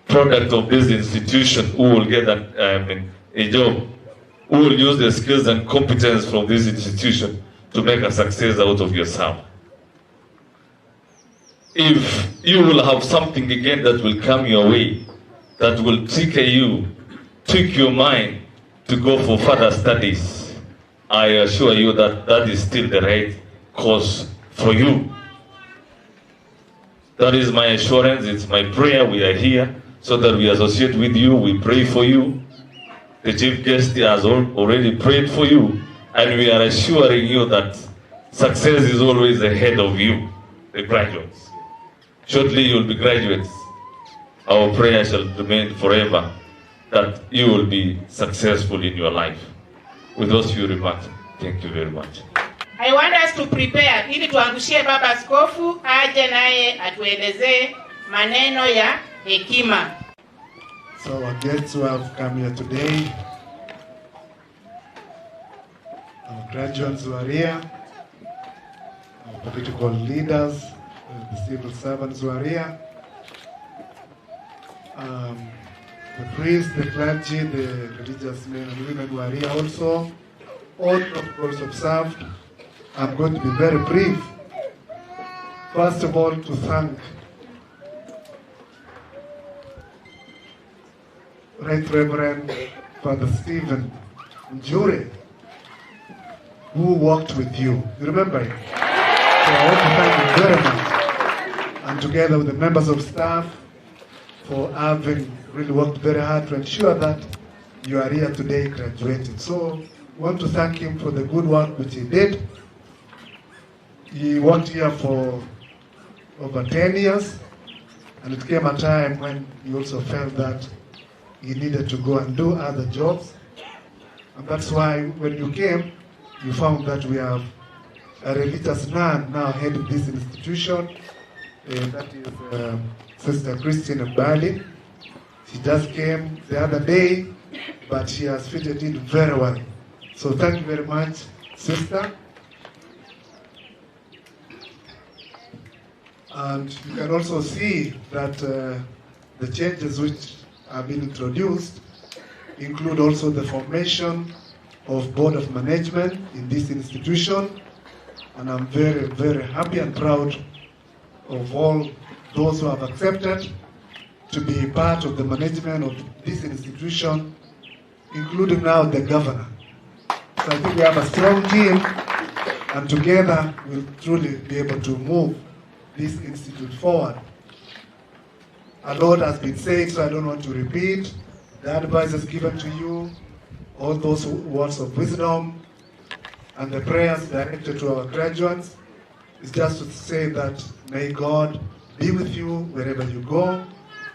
product of this institution who will get a job, who will use the skills and competence from this institution to make a success out of yourself. If you will have something again that will come your way, that will trick your mind to go for further studies, I assure you that that is still the right course for you. That is my assurance, it's my prayer. We are here so that we associate with you, we pray for you. The chief guest has already prayed for you, and we are assuring you that success is always ahead of you, the graduates. Shortly you will be graduates. Our prayer shall remain forever that you will be successful in your life. With those few remarks, thank you very much. I want us to prepare ili tuangushie baba askofu aje naye atuelezee maneno ya hekima. So our guests who have come here today, our graduates who are here, our political leaders, the civil servants who are here, the priests, the clergy, the religious men and women who are here also, all protocols observed. I'm going to be very brief. First of all, to thank Right Reverend Father Stephen Njure, who worked with you. You remember him? So I want to thank you very much. And together with the members of staff for having really worked very hard to ensure that you are here today graduating. So I want to thank him for the good work which he did. He worked here for over 10 years, and it came a time when he also felt that he needed to go and do other jobs. And that's why when you came, you found that we have a religious nun now head of this institution. That is Sister Christine Bali. She just came the other day, but she has fitted in very well. So thank you very much, Sister. And you can also see that the changes which have been introduced include also the formation of Board of Management in this institution. And I'm very, very happy and proud of all those who have accepted to be part of the management of this institution, including now the governor. So I think we have a strong team, and together we'll truly be able to move this institute forward. A lot has been said, so I don't want to repeat. The advice given to you, all those words of wisdom, and the prayers directed to our graduates is just to say that may God be with you wherever you go.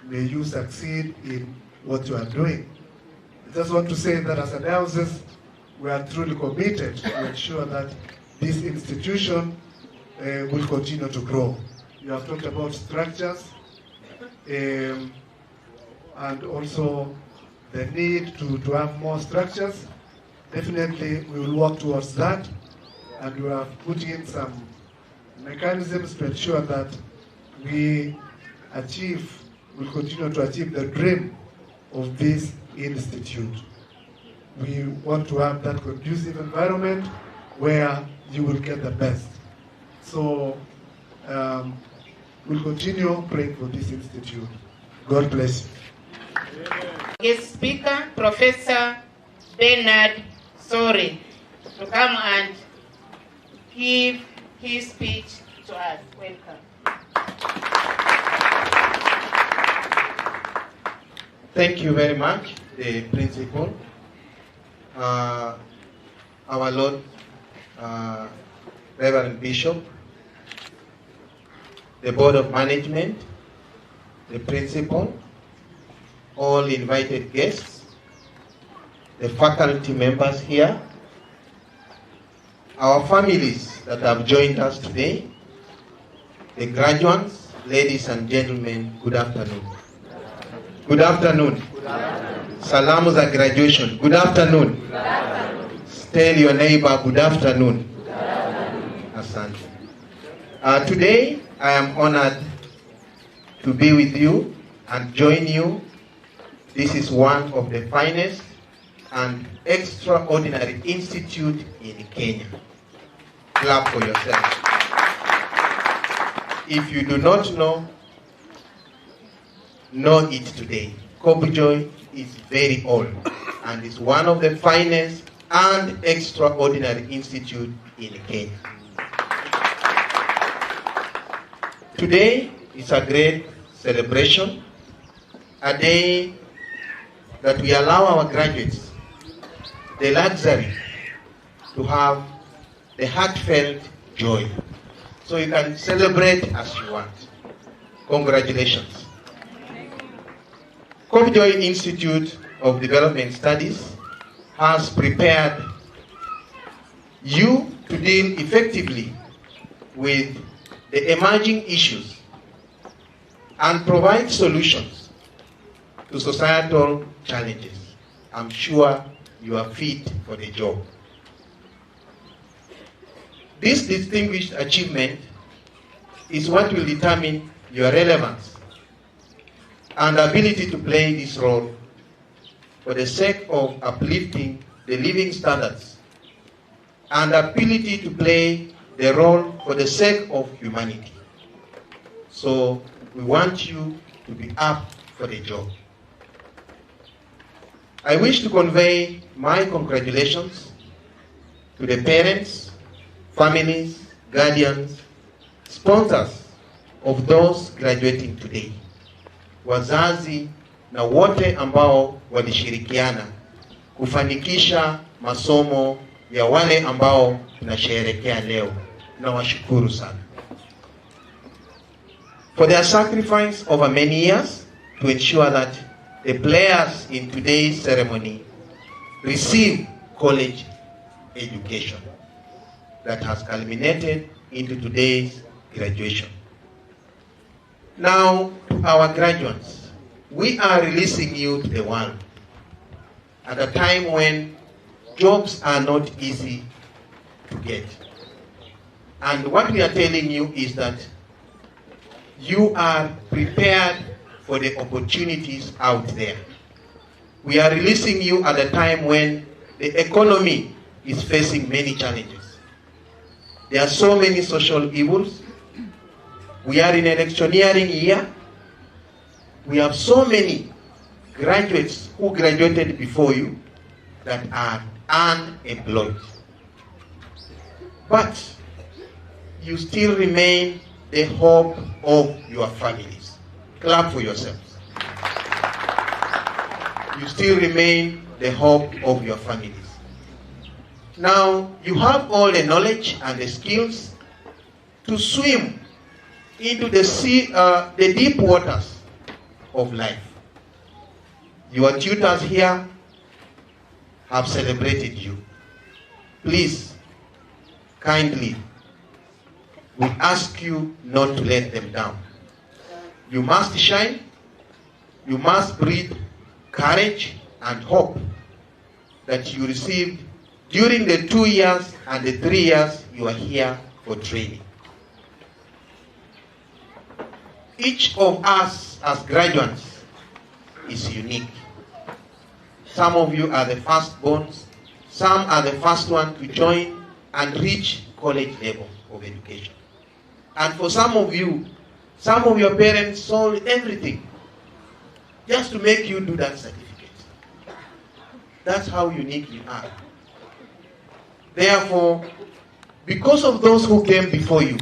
May you succeed in what you are doing. I just want to say that as a diocese, we are truly committed to ensure that this institution will continue to grow. You have talked about structures and also the need to have more structures. Definitely we will work towards that, and we have put in some mechanisms to ensure that we will continue to achieve the dream of this institute. We want to have that conducive environment where you will get the best. So we'll continue praying for this institute. God bless you. Guest speaker, Professor Bernard Sore, to come and give his speech to us. Welcome. Thank you very much, the principal, our Lord, Reverend Bishop, the Board of Management, the principal, all invited guests, the faculty members here, our families that have joined us today, The graduates, ladies and gentlemen, good afternoon. Good afternoon. Salamu za graduation. Good afternoon. Tell your neighbor, good afternoon. Asante. Today, I am honored to be with you and join you. This is one of the finest and extraordinary institute in Kenya. Clap for yourself. If you do not know it today. Kobujoi is very old and is one of the finest and extraordinary institute in Kenya. Today is a great celebration, a day that we allow our graduates the luxury to have the heartfelt joy. So you can celebrate as you want. Congratulations. Kobujoi Institute of Development Studies has prepared you to deal effectively with the emerging issues and provide solutions to societal challenges. I'm sure you are fit for the job. This distinguished achievement is what will determine your relevance and ability to play this role for the sake of uplifting the living standards and ability to play the role for the sake of humanity. So we want you to be up for the job. I wish to convey my congratulations to the parents, families, guardians, sponsors of those graduating today, wazazi na wote ambao walishirikiana kufanikisha masomo ya wale ambao tunasherehekea leo. Nawashukuru sana for their sacrifice over many years to ensure that the players in today's ceremony receive college education that has culminated into today's graduation. Now, to our graduates, we are releasing you to the world at a time when jobs are not easy to get. And what we are telling you is that you are prepared for the opportunities out there. We are releasing you at a time when the economy is facing many challenges. There are so many social evils. We are in an electioneering year. We have so many graduates who graduated before you that are unemployed. But you still remain the hope of your families. Clap for yourselves. You still remain the hope of your families. Now, you have all the knowledge and the skills to swim into the sea, the deep waters of life. Your tutors here have celebrated you. Please, kindly, we ask you not to let them down. You must shine. You must breathe courage and hope that you received during the 2 years and the 3 years you are here for training. Each of us as graduates is unique. Some of you are the firstborns, some are the first one to join and reach college level of education. And for some of you, some of your parents sold everything just to make you do that certificate. That's how unique you are. Therefore, because of those who came before you,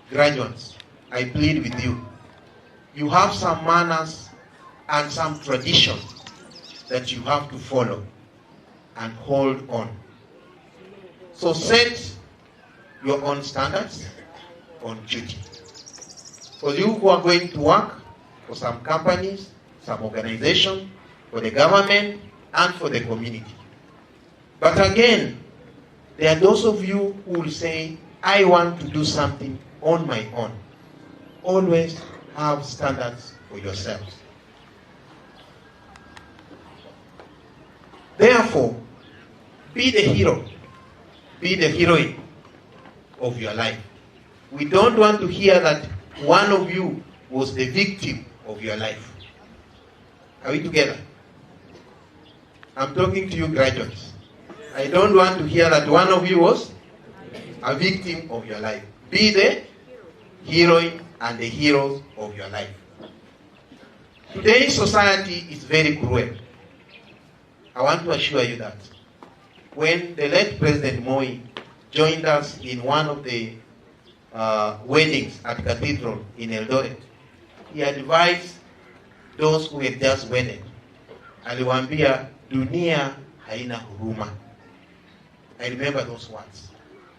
graduates, I plead with you. You have some manners and some tradition that you have to follow and hold on. So set your own standards on duty. For you who are going to work for some companies, some organization, for the government, and for the community. But again, there are those of you who will say, I want to do something on my own. always have standards for yourselves. Therefore, be the hero, be the heroine of your life. We don't want to hear that one of you was the victim of your life. Are we together? I'm talking to you graduates. I don't want to hear that one of you was a victim of your life. Be the heroine and the heroes of your life. Today's society is very cruel. I want to assure you that when the late President Moi joined us in one of the weddings at Cathedral in Eldoret, he advised those who had just wedded. Aliwaambia, dunia haina huruma. I remember those words.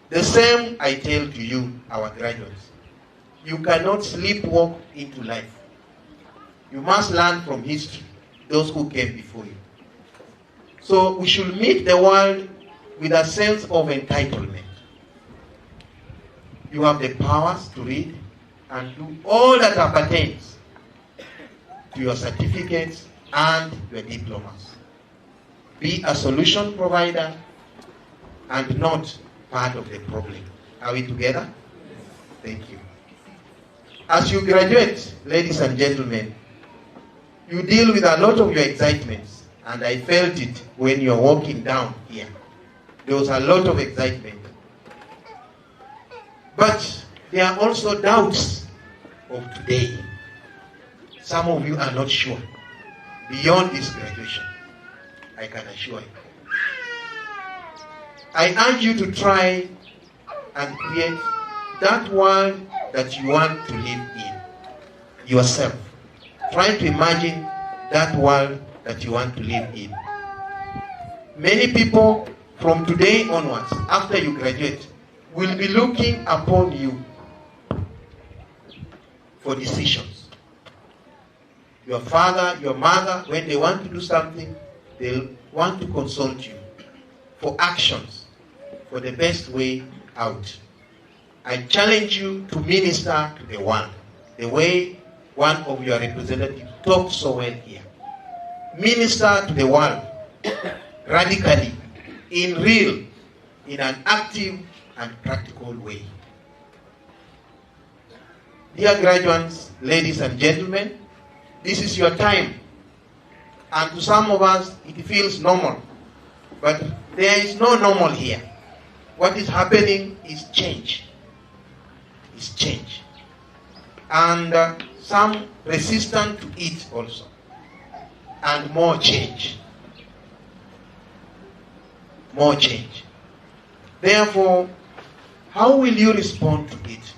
The same I tell to you, our graduates. You cannot sleepwalk into life. You must learn from history, those who came before you. So we should meet the world with a sense of entitlement. You have the powers to read and do all that appertains to your certificates and your diplomas. Be a solution provider and not part of the problem. Are we together? Thank you. As you graduate, ladies and gentlemen, you deal with a lot of your excitements, and I felt it when you're walking down here. There was a lot of excitement. But there are also doubts of today. Some of you are not sure. Beyond this graduation, I can assure you. I urge you to try and create that world that you want to live in yourself. Try to imagine that world that you want to live in. Many people from today onwards, after you graduate, will be looking upon you for decisions. Your father, your mother, when they want to do something, they'll want to consult you for actions, for the best way out. I challenge you to minister to the world the way one of your representatives talked so well here. Minister to the world radically, in real, in an active and practical way. Dear graduates, ladies and gentlemen, this is your time. And to some of us, it feels normal. But there is no normal here. What is happening is change. It's change. And some resistant to it also. And more change. More change. Therefore, how will you respond to it?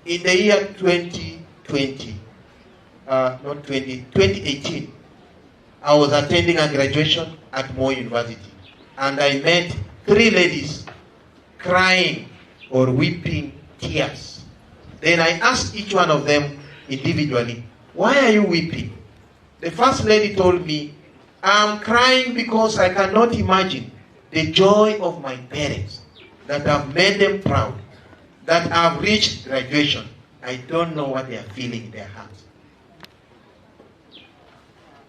In the year 2018, I was attending a graduation at Moi University, and I met 3 ladies crying or weeping tears. Then I asked each one of them individually, why are you weeping? The first lady told me, I'm crying because I cannot imagine the joy of my parents, that have made them proud, that have reached graduation. I don't know what they are feeling in their hearts.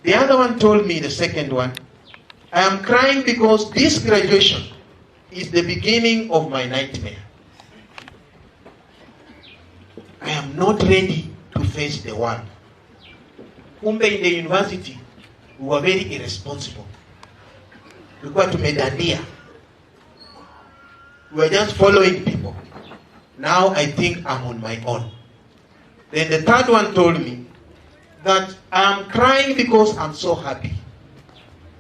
The other one told me, the second one, I am crying because this graduation is the beginning of my nightmare. I am not ready to face the world. Kumbe in the university, we were very irresponsible. Tulikuwa tumedandia. We were just following people. Now I think I'm on my own. Then the third one told me that I'm crying because I'm so happy.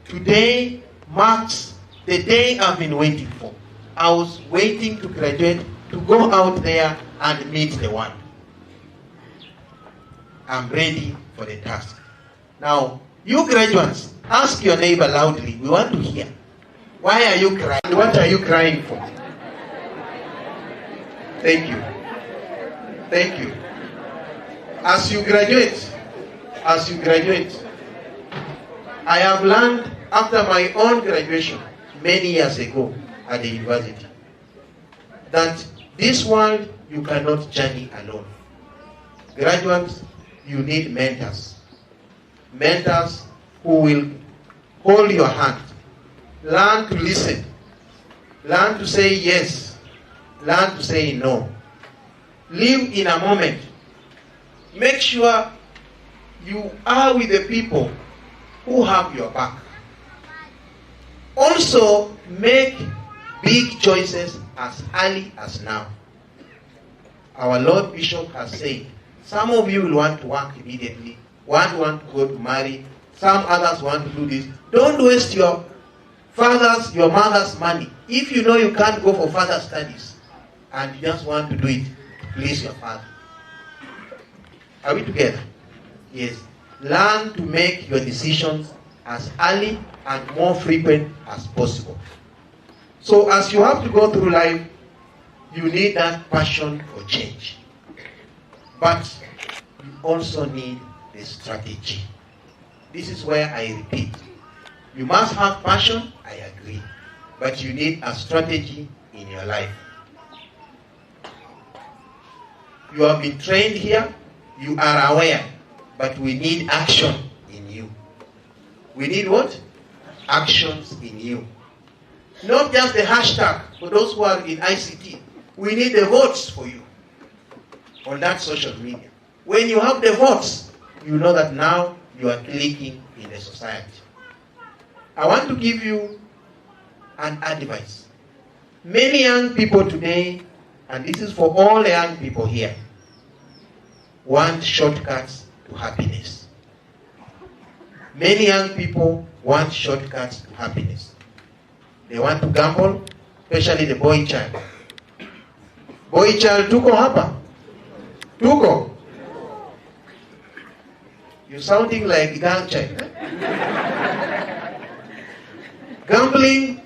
Today marks the day I've been waiting for. I was waiting to graduate, to go out there and meet the world. I'm ready for the task. Now, you graduates, ask your neighbor loudly. We want to hear. Why are you crying? What are you crying for? Thank you. Thank you. As you graduate, I have learned after my own graduation many years ago at the university that this world you cannot journey alone. Graduates, you need mentors. Mentors who will hold your hand. Learn to listen. Learn to say yes. Learn to say no. Live in a moment. Make sure you are with the people who have your back. Also, make big choices as early as now. Our Lord Bishop has said, some of you will want to work immediately, want to go to marry, some others want to do this. Don't waste your father's, your mother's money. If you know you can't go for further studies and you just want to do it, please your father. Are we together? Yes. Learn to make your decisions as early and more frequent as possible. So as you have to go through life, you need that passion for change. But you also need the strategy. This is where I repeat. You must have passion, I agree. But you need a strategy in your life. You have been trained here, you are aware, but we need action in you. We need what? Actions in you. Not just the hashtag for those who are in ICT. We need the votes for you on that social media. When you have the votes, you know that now you are clicking in the society. I want to give you an advice. Many young people today, and this is for all the young people here, want shortcuts to happiness. Many young people want shortcuts to happiness. They want to gamble, especially the boy child. Boy child, tuko hapa? Tuko? You're sounding like a young child. Gambling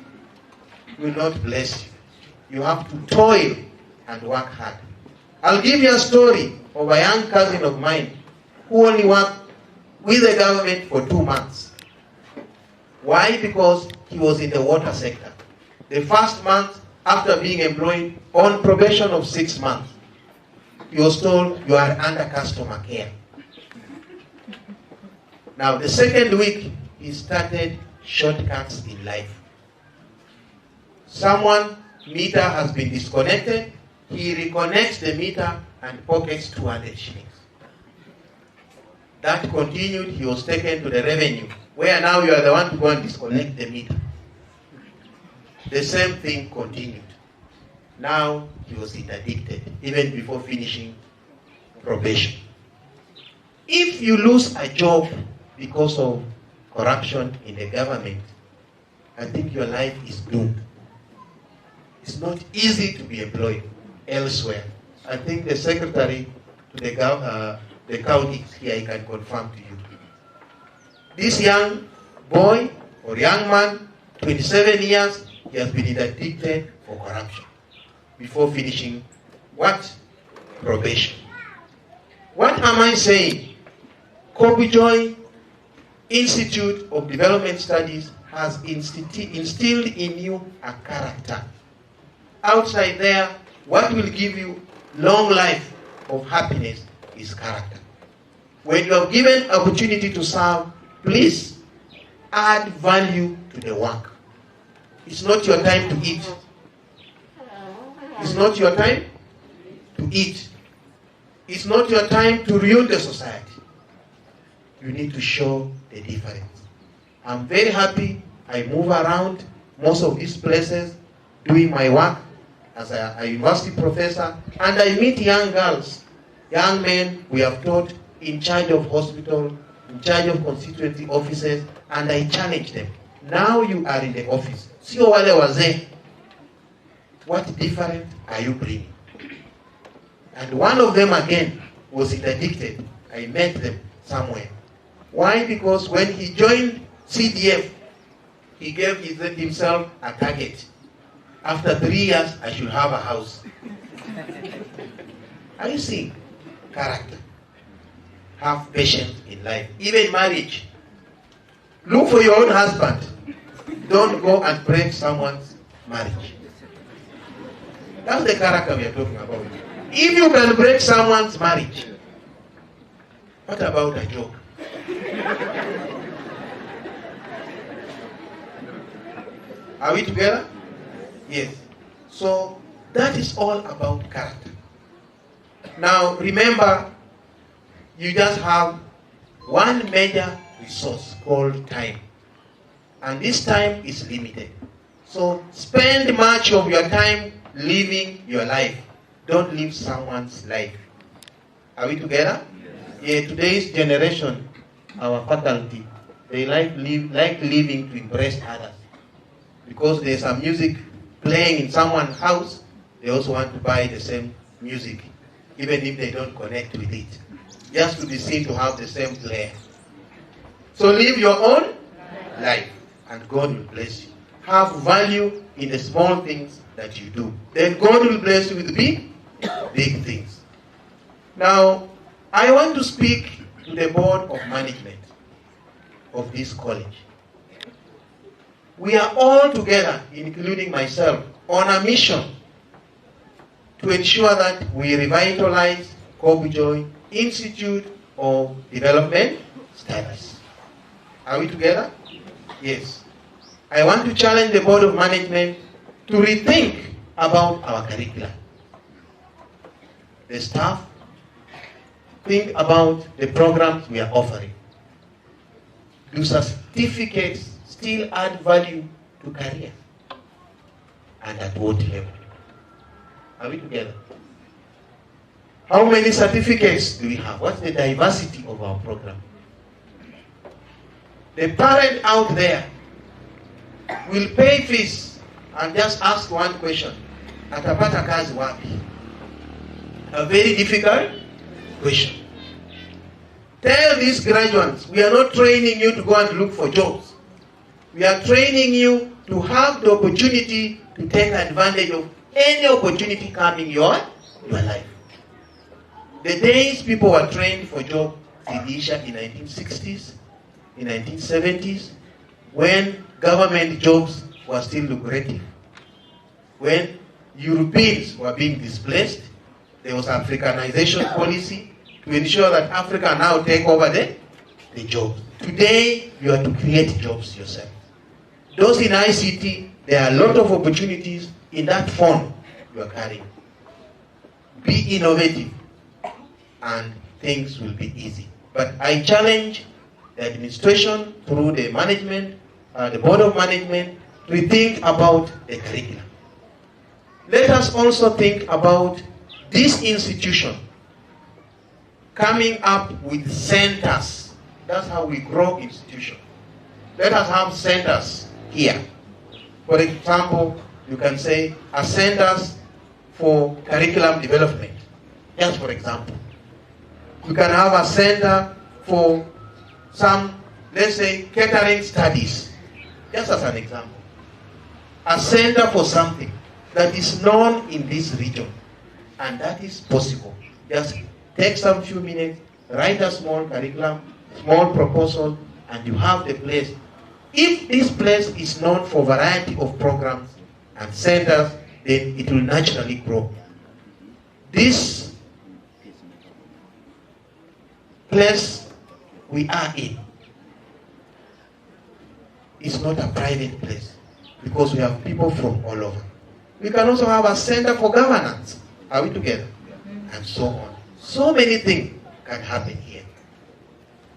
will not bless you. You have to toil and work hard. I'll give you a story of a young cousin of mine who only worked with the government for 2 months. Why? Because he was in the water sector. The first month, after being employed on probation of 6 months, he was told, you are under customer care. Now, the second week, he started shortcuts in life. Someone, meter has been disconnected, he reconnects the meter and pockets 200 shillings. That continued, he was taken to the revenue, where now you are the one to go and disconnect the meter. The same thing continued. Now he was interdicted, even before finishing probation. If you lose a job because of corruption in the government, I think your life is doomed. It's not easy to be employed elsewhere. I think the secretary to the county here, I can confirm to you. This young boy or young man, 27 years, he has been interdicted for corruption before finishing what? Probation. What am I saying? Kobujoi Institute of Development Studies has instilled in you a character. Outside there, what will give you long life of happiness is character. When you are given opportunity to serve, please add value to the work. It's not your time to eat. It's not your time to eat. It's not your time to ruin the society. You need to show the difference. I'm very happy I move around most of these places doing my work as a university professor, and I meet young girls, young men we have taught in charge of hospital, in charge of constituency offices, and I challenge them. Now you are in the office. Sio wale wazee. What different are you bringing? And one of them again was interdicted. I met them somewhere. Why? Because when he joined CDF, he gave himself a target. After 3 years, I should have a house. Are you seeing? Character. Have patience in life. Even marriage. Look for your own husband. Don't go and break someone's marriage. That's the character we are talking about. If you can break someone's marriage, What about a joke? Are we together? Yes. So that is all about character. Now remember, you just have one major resource called time. And this time is limited. So spend much of your time living your life. Don't live someone's life. Are we together? Yeah, today's generation, our faculty, they like living to impress others. Because there's some music playing in someone's house, they also want to buy the same music, even if they don't connect with it. Just to be seen to have the same player. So live your own life, and God will bless you. Have value in the small things that you do. Then God will bless you with big things. Now, I want to speak to the board of management of this college. We are all together, including myself, on a mission to ensure that we revitalize Kobujoi Institute of Development Studies. Are we together? Yes. I want to challenge the board of management to rethink about our curriculum. The staff, think about the programs we are offering. Do certificates still add value to career? And at what level? Are we together? How many certificates do we have? What's the diversity of our program? The parent out there will pay fees and just ask one question. Atapata kazi wapi? A very difficult question. Tell these graduates, we are not training you to go and look for jobs. We are training you to have the opportunity to take advantage of any opportunity coming your life. The days people were trained for jobs ziliisha in 1960s, in 1970s, when government jobs were still lucrative. When Europeans were being displaced, there was Africanization policy to ensure that Africa now take over the jobs. Today, you have to create jobs yourself. Those in ICT, there are a lot of opportunities in that phone you are carrying. Be innovative, and things will be easy. But I challenge the administration through the management, the board of management, to think about the curriculum. Let us also think about this institution coming up with centers. That's how we grow institutions. Let us have centers here. For example, you can say a centers for curriculum development. Just for example. You can have a center for some, let's say, catering studies. Just as an example. A center for something that is known in this region. And that is possible. Just take some few minutes, write a small curriculum, small proposal, and you have the place. If this place is known for variety of programs and centers, then it will naturally grow. This place we are in is not a private place because we have people from all over. We can also have a center for governance. Are we together? And so on. So many things can happen here.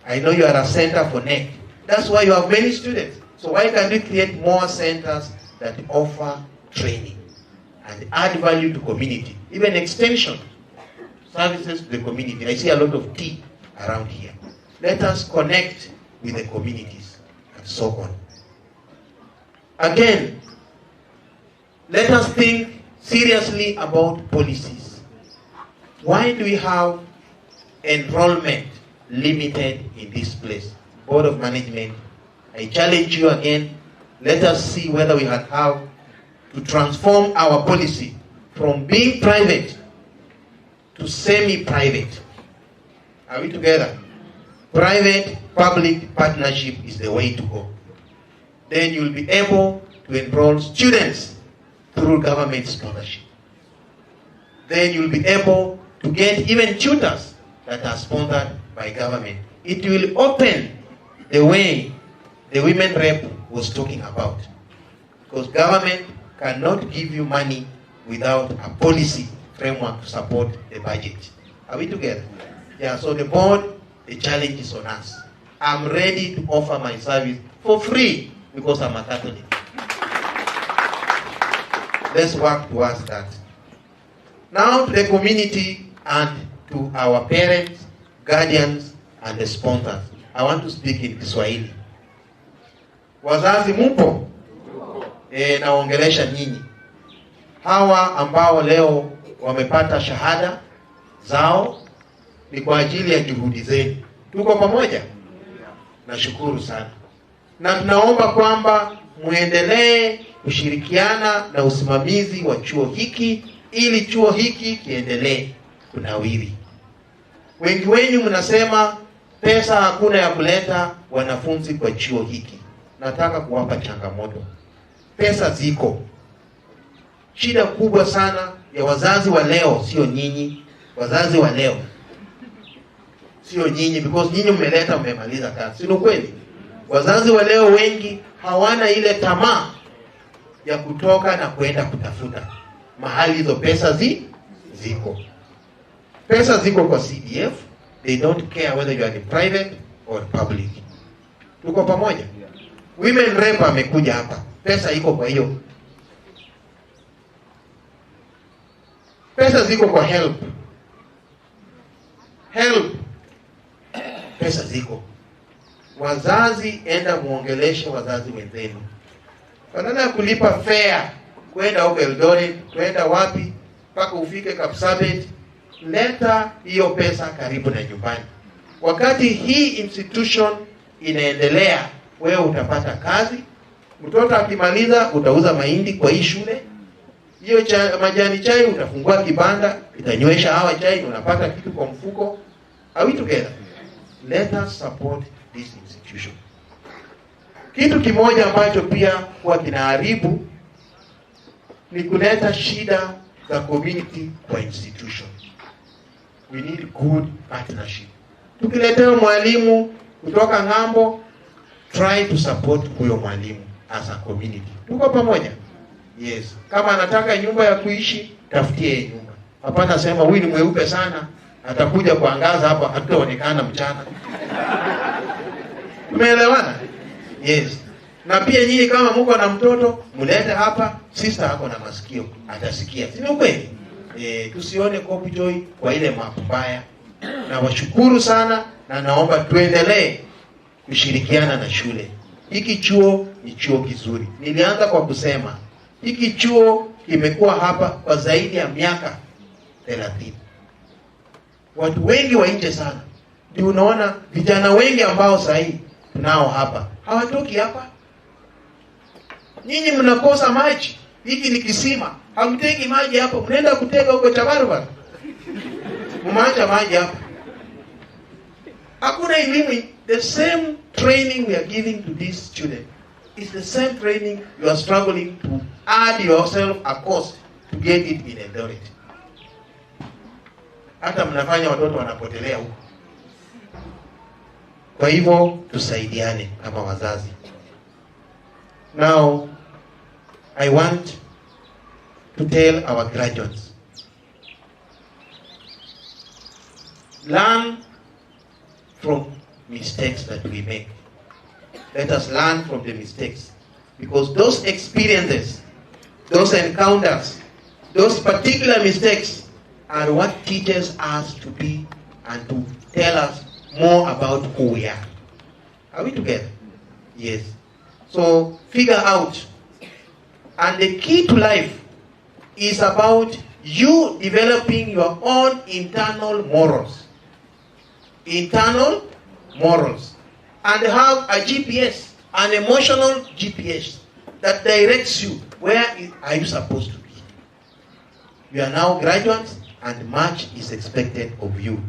I know you are a center for NEC. That's why you have many students. So why can't we create more centers that offer training and add value to community? Even extension services to the community. I see a lot of tea around here. Let us connect with the communities and so on. Again, let us think seriously about policies. Why do we have enrollment limited in this place? Board of Management, I challenge you again, let us see whether we have to transform our policy from being private to semi-private. Are we together? Private-public partnership is the way to go. Then you'll be able to enroll students through government scholarship. Then you'll be able to get even tutors that are sponsored by government. It will open the way the women rep was talking about. Because government cannot give you money without a policy framework to support the budget. Are we together? Yeah, so the board, the challenge is on us. I'm ready to offer my service for free because I'm a Catholic. Let's work towards that. Now to the community and to our parents, guardians, and the sponsors. I want to speak in Kiswahili. Wazazi mupo? Naongelesha nyinyi. Hawa ambao leo wamepata shahada zao ni kwa ajili ya juhudi zenu. Tuko pamoja? Nashukuru sana. Na tunaomba kwamba muendelee kushirikiana na usimamizi wa chuo hiki ili chuo hiki kiendelee kunawiri. Wengi wenu mnasema pesa hakuna ya kuleta wanafunzi kwa chuo hiki. Nataka kuwapa changamoto. Pesa ziko. Shida kubwa sana ya wazazi wa leo sio nyinyi. Wazazi wa leo sio nyinyi, because nyinyi mmeleta mmemaliza kazi. Sio kweli? Wazazi wa leo wengi hawana ile tamaa ya kutoka na kwenda kutafuta mahali hizo pesa ziko. Pesa ziko kwa CDF. They don't care whether you are in private or public. Tuko pamoja? Women rep amekuja hapa. Pesa iko kwa hiyo. Pesa ziko kwa help. Help. Pesa ziko. Wazazi, enda muongeleshe wazazi wenzenu. Badala ya kulipa fare kwenda huko Eldoret, kwenda wapi mpaka ufike Kapsabet, leta hiyo pesa karibu na nyumbani. Wakati hii institution inaendelea, wewe utapata kazi. Mtoto akimaliza utauza mahindi kwa hii shule. Hiyo majani chai utafungua kibanda, itanywesha hawa chai, unapata kitu kwa mfuko. Are we together? Let us support this institution. Kitu kimoja ambacho pia huwa kinaharibu ni kuleta shida za community kwa institution. We need good partnership. Tukiletea mwalimu kutoka ng'ambo, try to support huyo mwalimu as a community. Tuko pamoja? Yes. Kama anataka nyumba ya kuishi, tafutie nyumba. Hapana sema huyu ni mweupe sana, atakuja kuangaza hapa, hataonekana mchana. Tumeelewana? Yes. Na pia nyinyi kama mko na mtoto, mlete hapa, sister hako na masikio, atasikia. Si kweli? Tusione Kobujoi kwa ile mambo mbaya. Na washukuru sana na naomba tuendelee kushirikiana na shule. Hiki chuo ni chuo kizuri. Nilianza kwa kusema hiki chuo kimekuwa hapa kwa zaidi ya miaka 30. Watu wengi wa nje sana. Ndio unaona vijana wengi ambao sahi tunao hapa hawatoki hapa. Nyinyi mnakosa maji. Hiki ni kisima. Hamtegi maji hapa, mnaenda kutega huko Chabarba. Mumaacha maji hapa. Hakuna elimu. The same training we are giving to these students is the same training you are struggling to add yourself a cost to get it in Eldoret. Hata mnafanya watoto wanapotelea huko. Kwa hivyo tusaidiane kama wazazi. Now I want to tell our graduates, learn from mistakes that we make. Let us learn from the mistakes, because those experiences, those encounters, those particular mistakes are what teaches us to be and to tell us more about who we are. Are we together? Yes. So figure out. And the key to life is about you developing your own internal morals. Internal morals. And have a GPS, an emotional GPS that directs you. Where are you supposed to be? You are now graduates and much is expected of you.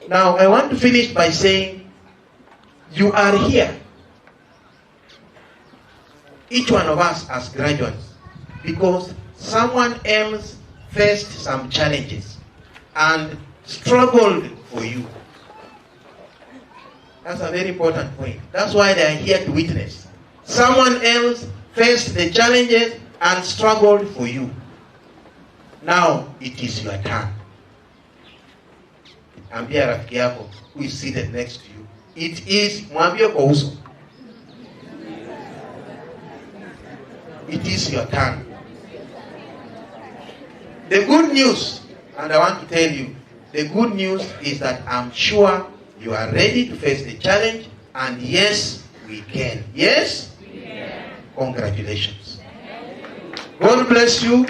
Now I want to finish by saying you are here. Each one of us as graduates, because someone else faced some challenges and struggled for you. That's a very important point. That's why they are here to witness. Someone else faced the challenges and struggled for you. Now it is your turn. Ambia rafiki yako who is seated next to you. It is mwambie kwa uso. It is your turn. The good news, and I want to tell you, the good news is that I'm sure you are ready to face the challenge, and yes, we can. Yes? We can. Congratulations. God bless you.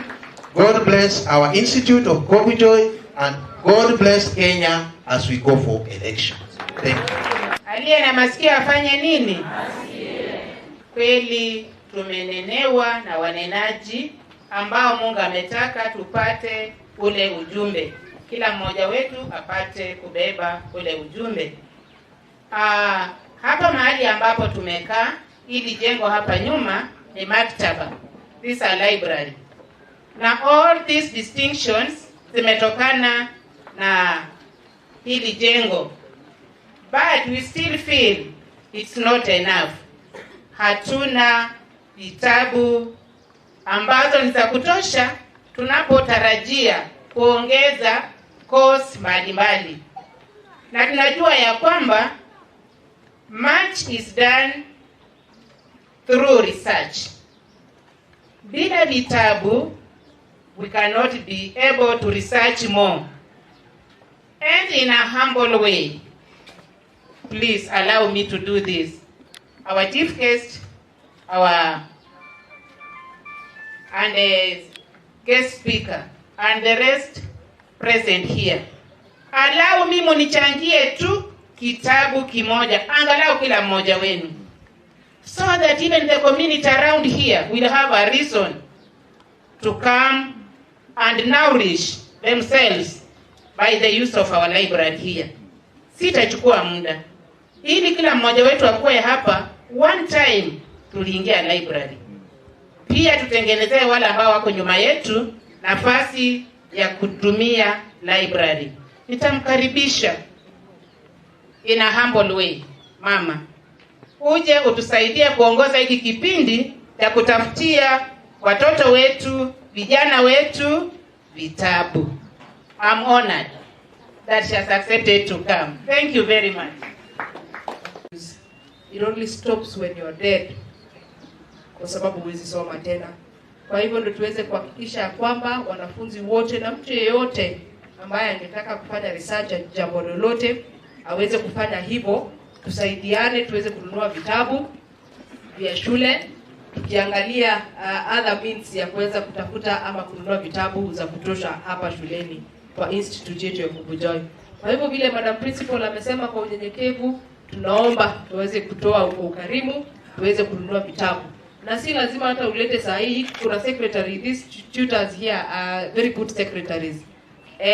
God bless our Institute of Kobujoi, and God bless Kenya as we go for elections. Thank you. Aliye na masikio afanye nini? Kweli tumenenewa na wanenaji ambao Mungu ametaka tupate ule ujumbe. Kila mmoja wetu apate kubeba ule ujumbe. Hapa mahali ambapo tumekaa, ili jengo hapa nyuma ni maktaba. This is a library. Na all these distinctions zimetokana na hili jengo. But we still feel it's not enough. Hatuna vitabu ambazo ni za kutosha tunapotarajia kuongeza course mbalimbali. Na tunajua ya kwamba much is done through research. Bila vitabu, we cannot be able to research more. And in a humble way, please allow me to do this. Our chief guest, and a guest speaker, and the rest present here. Allow me munichangie tu kitabu kimoja, angalau kila mmoja wenu. So that even the community around here will have a reason to come and nourish themselves by the use of our library here. Sitachukua muda. Ili kila mmoja wetu akue hapa, one time tuliingia library. Pia tutengenezee wale ambao wako nyuma yetu nafasi ya kutumia library. Nitamkaribisha in a humble way. Mama, uje utusaidie kuongoza hiki kipindi cha kutafutia watoto wetu, vijana wetu vitabu. I'm honored that she has accepted to come. Thank you very much. It only stops when you're dead. Kwa sababu huwezi soma tena. Kwa hivyo ndio tuweze kuhakikisha kwamba wanafunzi wote na mtu yeyote ambaye angetaka kufanya research ya jambo lolote aweze kufanya hivyo. Tusaidiane tuweze kununua vitabu vya shule, tukiangalia other means ya kuweza kutafuta ama kununua vitabu za kutosha hapa shuleni kwa institute yetu ya Kobujoi. Kwa hivyo vile Madam Principal amesema kwa unyenyekevu, tunaomba tuweze kutoa ukarimu, tuweze kununua vitabu. Na si lazima hata ulete sahihi, kuna secretary, these tutors here are very good secretaries.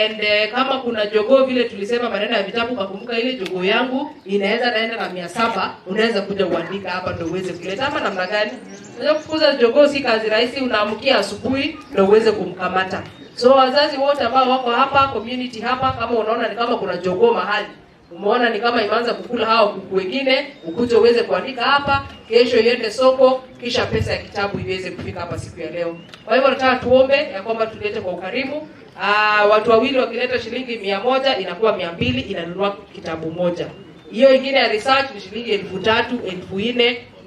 And kama kuna jogoo vile tulisema maneno ya vitabu, kakumbuka ile jogoo yangu inaweza naenda na 700, unaweza kuja kuandika hapa ndio uweze kuleta ama namna gani? Unaweza kufukuza jogoo si kazi rahisi, unaamkia asubuhi ndio uweze kumkamata. So wazazi wote ambao wako hapa, community hapa, kama unaona ni kama kuna jogoo mahali, umeona ni kama imeanza kukula hao kuku wengine, ukuje uweze kuandika hapa, kesho iende soko, kisha pesa ya kitabu iweze kufika hapa siku ya leo. Kwa hivyo nataka tuombe ya kwamba tulete kwa ukarimu. Watu wawili wakileta shilingi 100 inakuwa 200, inanunua kitabu moja. Hiyo ingine ya research ni shilingi 3000,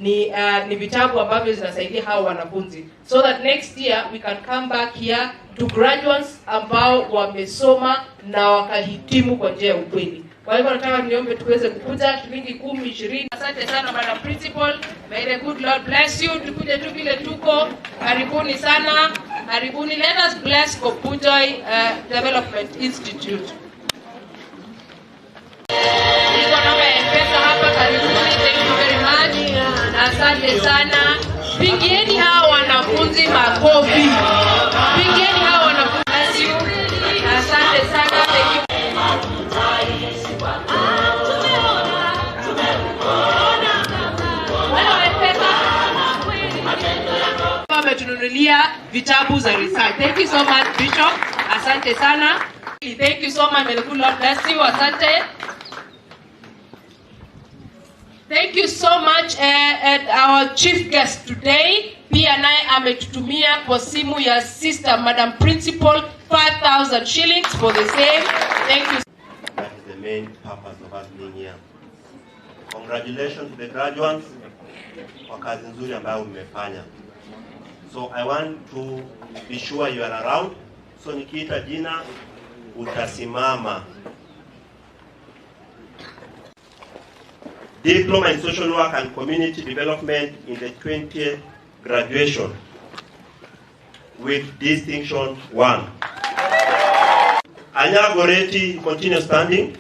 4000, ni vitabu ambavyo zinasaidia hao wanafunzi. So that next year we can come back here to graduates ambao wamesoma na wakahitimu kwa njia ya ukweli. Kwa hivyo nataka niombe tuweze kukuja shilingi 10, 20. Asante sana Madam Principal. May the good Lord bless you. Tukuje tu vile tuko. Karibuni sana. Karibuni. Let us bless Kobujoi Development Institute. Niko na mpesa hapa, karibuni. Thank you very much. Asante sana. Pigieni hao wanafunzi makofi. Pigieni hao wanafunzi. Bless you. Asante sana. Thank you. Wametununulia vitabu za research. Thank you so much Bishop. Asante sana. Thank you so much. May the good Lord bless you. Asante. Thank you so much. And our chief guest today, pia naye ametutumia kwa simu ya sister Madam Principal 5,000 shillings for the same. Thank you. That is the main purpose of us being here. Congratulations to the graduates kwa kazi nzuri ambayo mmefanya. So I want to be sure you are around. So nikiita jina utasimama. Diploma in Social Work and Community Development in the 20th graduation with distinction 1. Anya Goreti, continue standing.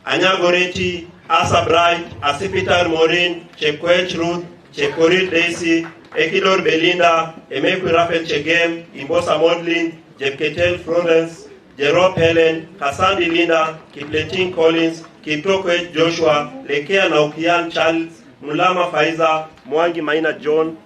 Anya Goreti, Asa Bright, Asipitar Maureen, Chekwech Ruth, Chekorit Daisy, Ekidor Belinda, Emeku Rafael Chegem, Imbosa Modlin, Jepketel Florence, Jerome Helen, Kasandi Linda, Kipletin Collins, Kiptokwe Joshua, Lekea Naukian Charles, Mulama Faiza, Mwangi Maina John,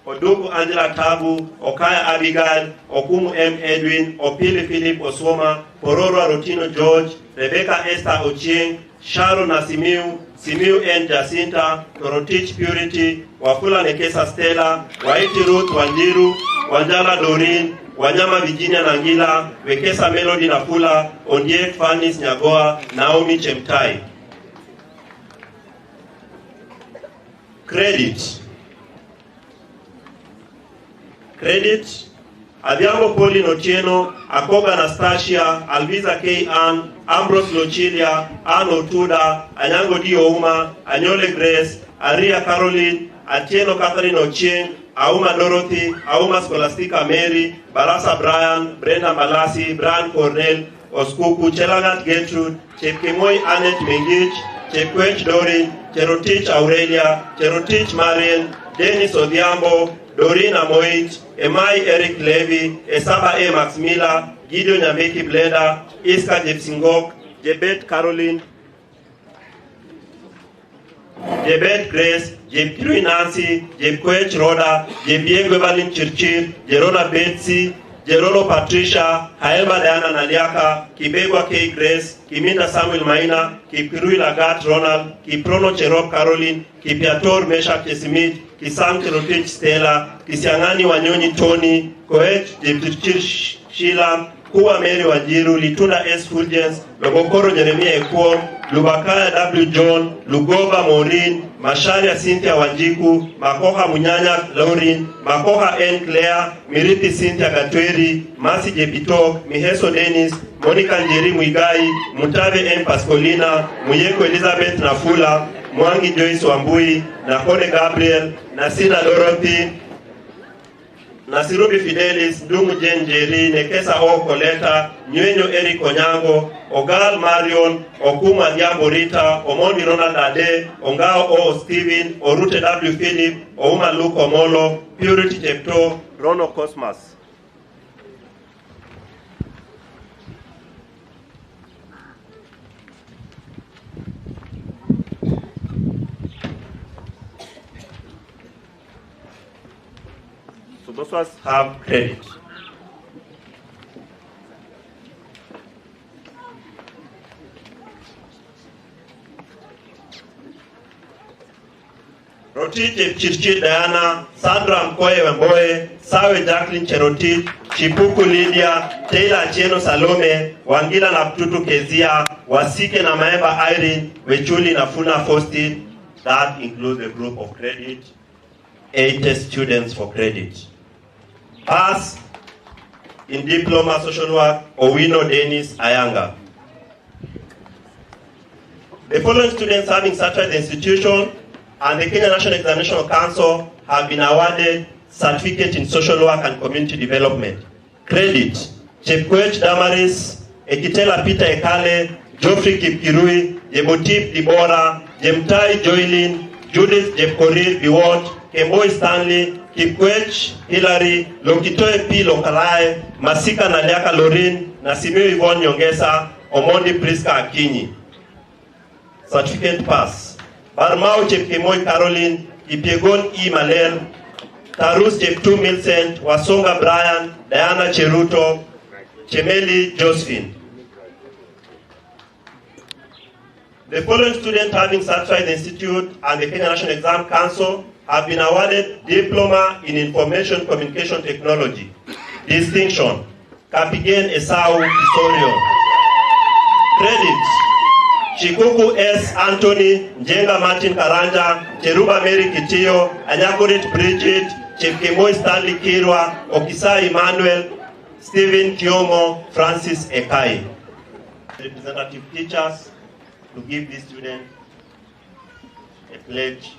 Odugu Angela Tabu, Okaya Abigail, Okumu M. Edwin, Opili Philip Oswoma, Pororo Rotino George, Rebecca Esther Ochieng, Sharon Nasimiu, Simiu N. Jacinta, Torotich Purity, Wafula Nekesa Stella, Waiti Ruth Wanjiru, Wanjala Doreen, Wanyama Virginia Nangila, Wekesa Melody Nafula, Ondiek Fanis Nyagoa, Naomi Chemtai. Credit. Adhiambo Pauline Otieno, Akoga Anastasia, Alviza K. Ann, Ambrose Lochilia, Ann Otuda, Anyango D. Ouma, Anyole Grace, Aria Caroline, Atieno Catherine Ochieng, Auma Dorothy, Auma Scholastica Mary, Barasa Brian, Brenda Malasi, Brian Cornell, Oskuku, Chelagat Gertrude, Chepkemoi Annette Mengich, Chepkwech Dorin, Cherotich Aurelia, Cherotich Marian, Dennis Odhiambo, Doreen Amoit, Emai Eric Levy, Esaba A. Max Miller, Gideon Nyambeki Bleda, Iska Jepsingok, Jebet Caroline, Jebet Grace, Jepkirui Nancy, Jepkwech Roda, Jebiengo Evelyn Chirchir, Jerona Betsy, Jerolo Patricia, Haelma Diana Naliaka, Kibegwa K. Grace, Kiminda Samuel Maina, Kipkirui Lagat Ronald, Kiprono Cherop Caroline, Kipiator Meshach Chesimit, Kisam Cherotich Stella, Kisiangani Wanyonyi Tony, Koech Jepchirchir Sheila, Kuwa Mary Wajiru, Litunda S. Fulgence, Logokoro Jeremia Ekuom, Lubakaya W. John, Lugoba Maureen, Masharia Cynthia Wanjiku, Makoha Munyanya Laurin, Makoha N. Claire, Miriti Cynthia Gatweri, Masi Jepitok, Miheso Dennis, Monica Njeri Muigai, Mutave M. Pascolina, Muyeko Elizabeth Nafula, Mwangi Joyce Wambui, Nakone Gabriel, Nasina Dorothy, Nasirubi Fidelis, Ndumu Jen Jerry, Nekesa O Koleta, Nywenyo Eric Onyango, Ogal Marion, Okuma Diambo Rita, Omondi Ronald Ade, Ongao O Steven, Orute W. Philip, Ouma Luke Omolo, Purity Chepto, Rono Cosmas. So those ones have credit. Rotich Chirchir Diana, Sandra Mkoye Wemboe, Sawe Jacqueline Cherotich, Chipuku Lydia, Taylor Cheno Salome, Wangila Naptutu Kezia, Wasike na Maemba Irene, Wechuli Nafuna Faustin. That includes the group of credit, 80 students for credit. Pass in Diploma Social Work, Owino Dennis Ayanga. The following students having started the institution and the Kenya National Examination Council have been awarded Certificate in Social Work and Community Development. Credit: Chepkwech Damaris, Ekitela Peter Ekale, Geoffrey Kipkirui, Jebotip Dibora, Jemtai Joylin, Judith Jepkorir Biwot, Kemboi Stanley, Kipkwech Hilary, Lokitoe P. Lokalae, Masika Naliaka Lorin, Nasimio Yvonne Nyongesa, Omondi Priska Akinyi. Certificate pass. Barmao Chepkemoi Caroline, Ipiegon E. Malel, Tarus Cheptu Milcent, Wasonga Brian, Diana Cheruto, Chemeli Josephine. The following students having satisfied the Institute and the Kenya National Exam Council have been awarded Diploma in Information Communication Technology. Distinction: Kapigen Esau Kisorio. Credits: Chikuku S. Anthony, Njenga Martin Karanja, Cheruba Mary Kitio, Anyakurit Bridget, Chief Kimoi Stanley Kirwa, Okisa Emmanuel, Stephen Kiomo, Francis Ekai. Representative teachers to give this student a pledge,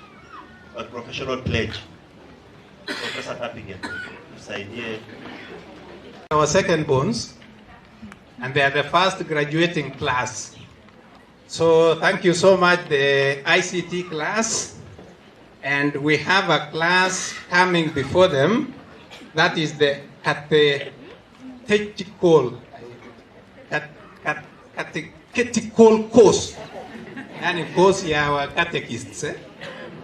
a professional pledge. Professor Kapigen, tusaidie. Our second bonds, and they are the first graduating class. So thank you so much, the ICT class. And we have a class coming before them. That is the catechetical course. And of course, you are our catechists. Eh?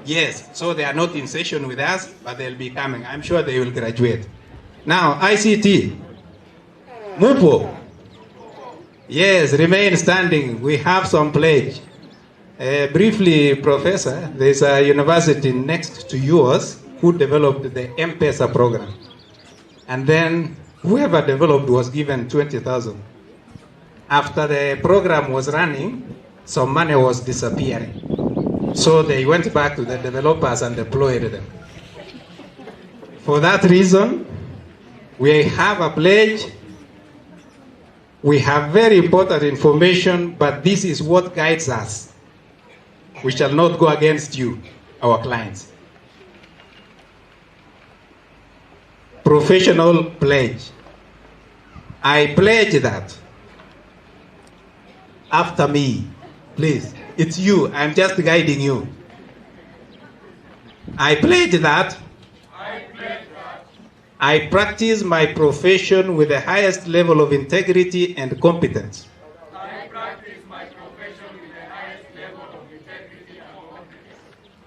Yes, so they are not in session with us, but they'll be coming. I'm sure they will graduate. Now, ICT. Mupo. Yes, remain standing. We have some pledge. Briefly, Professor, there's a university next to yours who developed the M-Pesa program. And then whoever developed was given 20,000. After the program was running, some money was disappearing. So they went back to the developers and deployed them. For that reason, we have a pledge. We have very important information, but this is what guides us. We shall not go against you, our clients. Professional pledge. I pledge that after me, please, it's you, I'm just guiding you. I pledge that I practice my profession with the highest level of integrity and competence.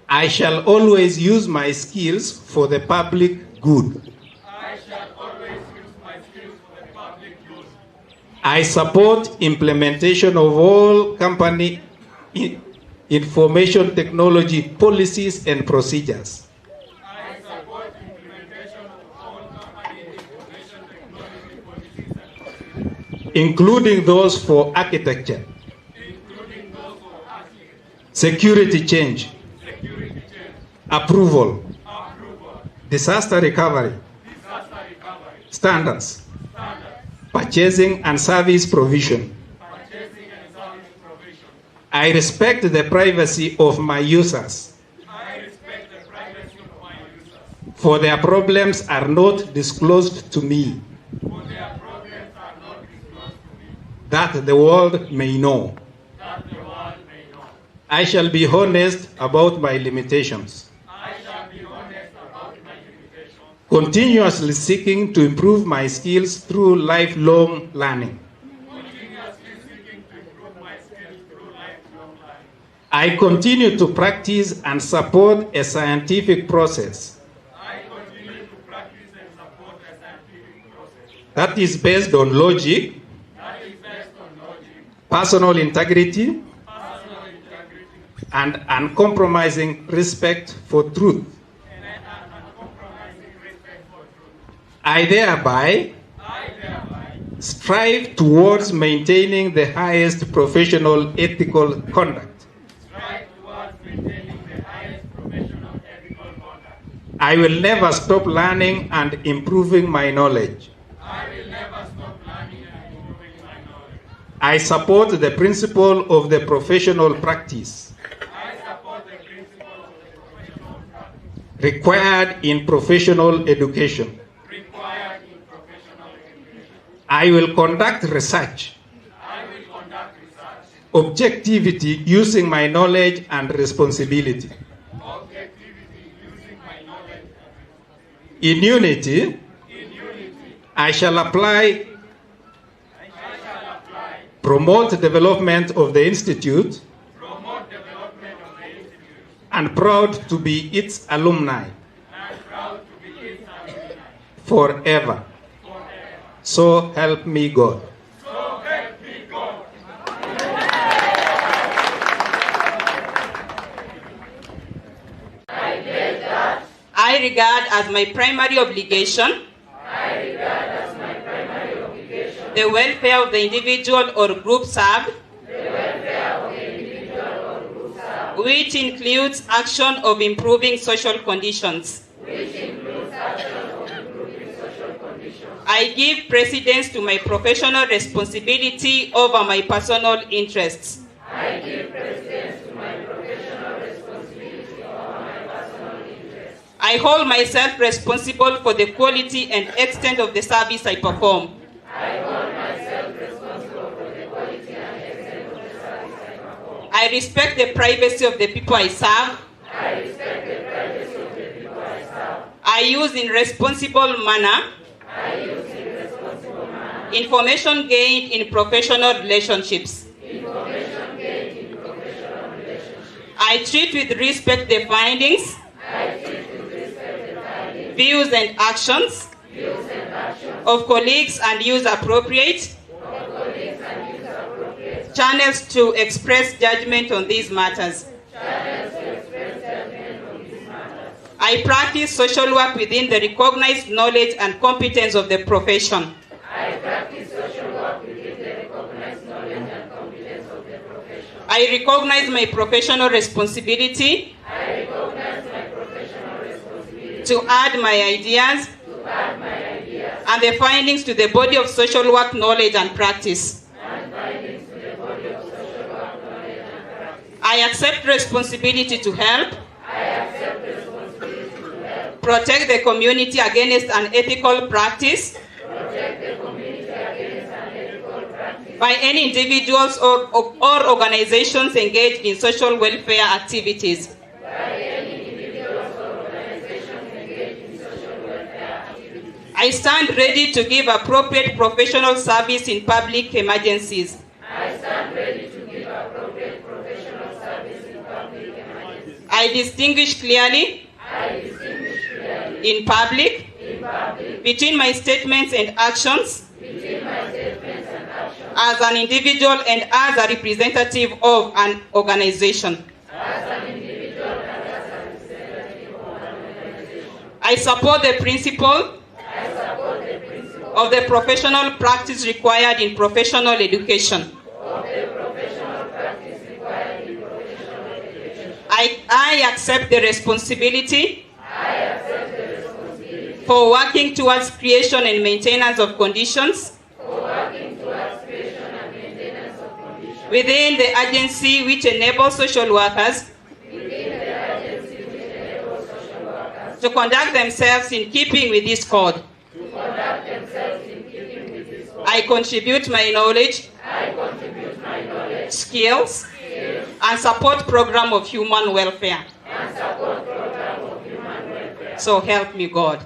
I shall always use my skills for the public good. I support implementation of all company information technology policies and procedures. Including those for architecture, security change, approval, disaster recovery, standards, purchasing and service provision. I respect the privacy of my users, for their problems are not disclosed to me, that the world may know. I shall be honest about my limitations, continuously seeking to improve my skills through lifelong learning. I continue to practice and support a scientific process that is based on logic, personal integrity, and uncompromising respect for truth. I thereby strive towards maintaining the highest professional ethical conduct. I will never stop learning and improving my knowledge. I support the principle of the professional practice required in professional education. I will conduct research, objectivity using my knowledge and responsibility. In unity, I shall apply, promote development of the Institute, and proud to be its alumni forever. So help me God. I regard as my primary obligation the welfare of the individual or group served, which includes action of improving social conditions. I give precedence to my professional responsibility over my personal interests. I hold myself responsible for the quality and extent of the service I perform. I respect the privacy of the people I serve. I use in responsible manner information gained in professional relationships. I treat with respect the findings, views and actions of colleagues and use appropriate channels to express judgment on these matters. I practice social work within the recognized knowledge and competence of the profession. I recognize my professional responsibility to add my ideas and the findings to the body of social work knowledge and practice. I accept responsibility to help protect the community against unethical practice by any individuals or organizations engaged in social welfare activities. I stand ready to give appropriate professional service in public emergencies. I distinguish clearly in public between my statements and actions as an individual and as a representative of an organization. I support the principle of the professional practice required in professional education. I accept the responsibility for working towards creation and maintenance of conditions within the agency which enables social workers to conduct themselves in keeping with this code. I contribute my knowledge, skills, and support program of human welfare. So help me God.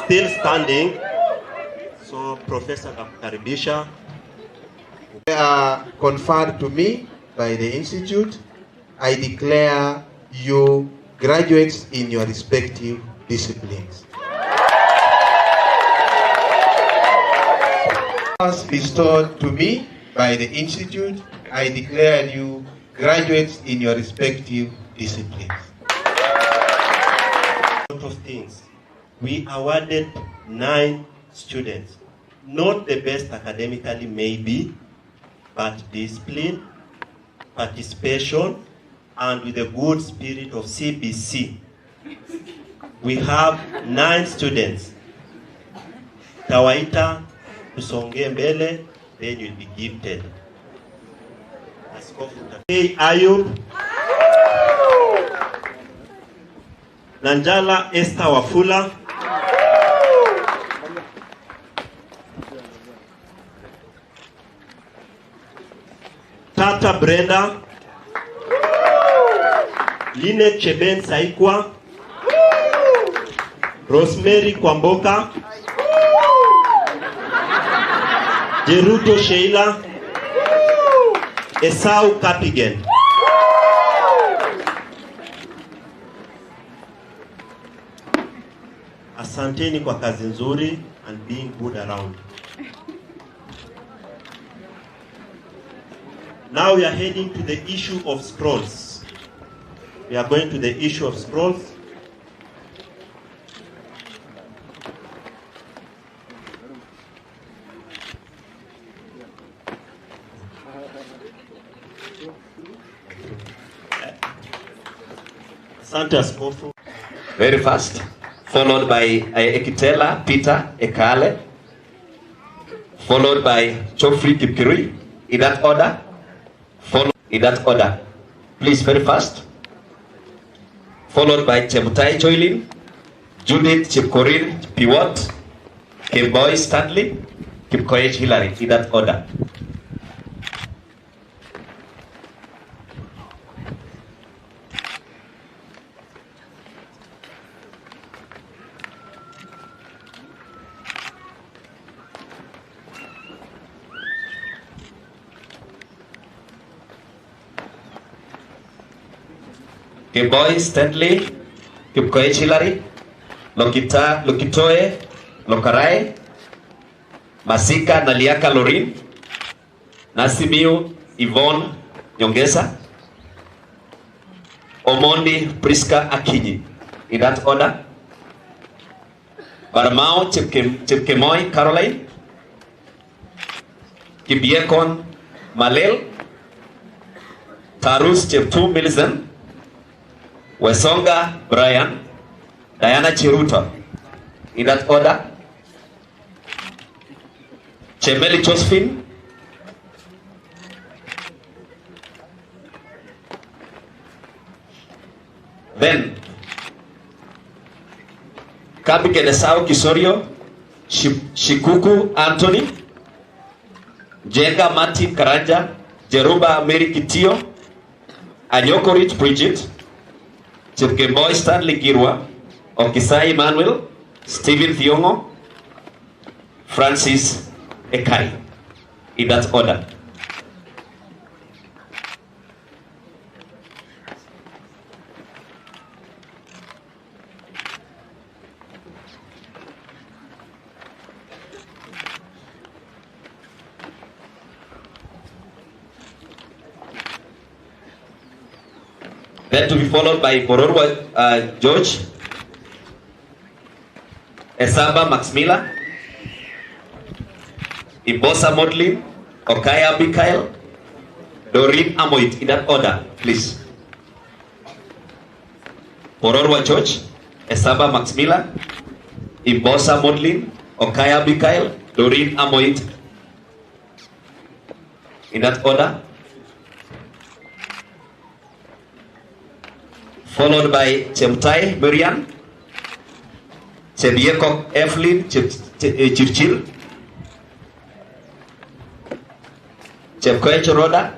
Still standing. So Professor Karibisha. They are conferred to me by the Institute. I declare you graduates in your respective disciplines. As bestowed to me by the Institute, I declare you graduates in your respective disciplines. A lot of things. We awarded 9 students. Not the best academically maybe, but discipline, participation, and with a good spirit of CBC. We have 9 students. Tawaita, tusonge mbele, then you'll be gifted. Hey Ayub, Nanjala Esther Wafula, Tata Brenda, Line Cheben Saikwa, Rosemary Kwamboka, Jeruto Sheila, Esau Kapigen. Asanteni kwa kazi nzuri and being good around. Now we are heading to the issue of scrolls. We are going to the issue of scrolls. Asante Askofu. Very fast, followed by Ekitela Peter Ekale, followed by Chofri Kipkirui, in that order. Follow in that order. Please, very fast. Followed by Chemutai Joylin, Judith Chipkorir Piwot, Kemboy Stanley, Kipkoech Hillary, in that order. Kemboy Stanley, Kipkoech Hillary, Lokitoe Lokarai, Masika Naliaka Lorin, Nasimiu Yvonne Nyongesa, Omondi Priska Akinyi, in that order. Baramao Chipkemoy Caroline, Kibiekon Malel, Tarus Cheptu Millicent, Wesonga Brian, Diana Chiruta, in that order. Chemeli Josephine, then Kabi Genesao Kisorio, Shikuku Anthony, Jenga Martin Karanja, Jeruba Mary Kitio, Anyoko Rich Bridget, Chipkemboy Stanley Girwa, Okisai Emmanuel, Stephen Thiongo, Francis Ekai, in that order. Then to be followed by Bororwa George, Esaba Max Miller, Ibosa Modlin, Okaya Mikael, Doreen Amoit, in that order, please. Bororwa George, Esaba Max Miller, Ibosa Modlin, Okaya Mikael, Doreen Amoit, in that order. Followed by Chemtai Miriam, Chebiekok Evelyn Chirchil, Chepkoech Roda,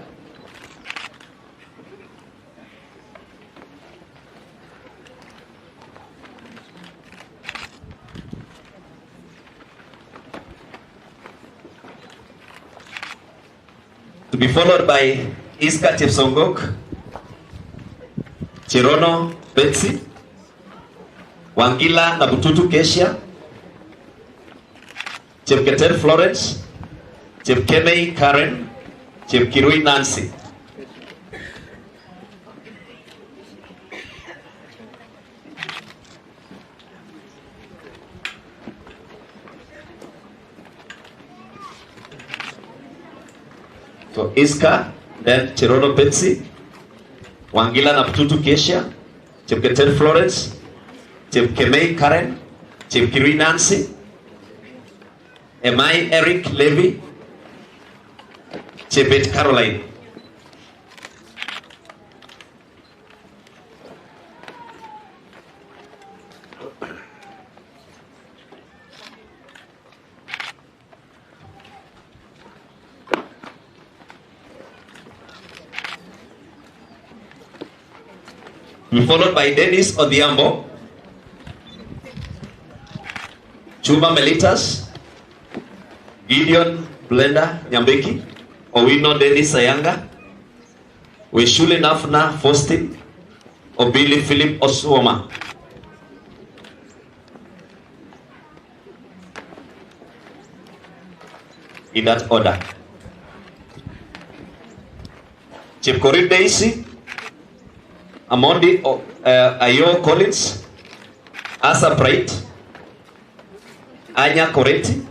to be followed by Iska Chepsongok, Chirono Betsy, Wangila Nabututu Kesia, Chepketer Florence, Chepkemei Karen, Chepkirui Nancy. So Iska, then Chirono Betsy, Wangila Nabututu Kesia, Chepketer Florence, Chepkemei Karen, Chepkirui Nancy, Emai Eric Levy, Chebet Caroline. Followed by Dennis Odhiambo, Chuma Melitas, Gideon Blenda Nyambeki, Owino Dennis Sayanga, Weshule Nafna Faustin, Obili Philip Oswoma. In that order. Chepkorir Daisy, Amondi Ayo Collins, Asa Bright, Anya Koreti,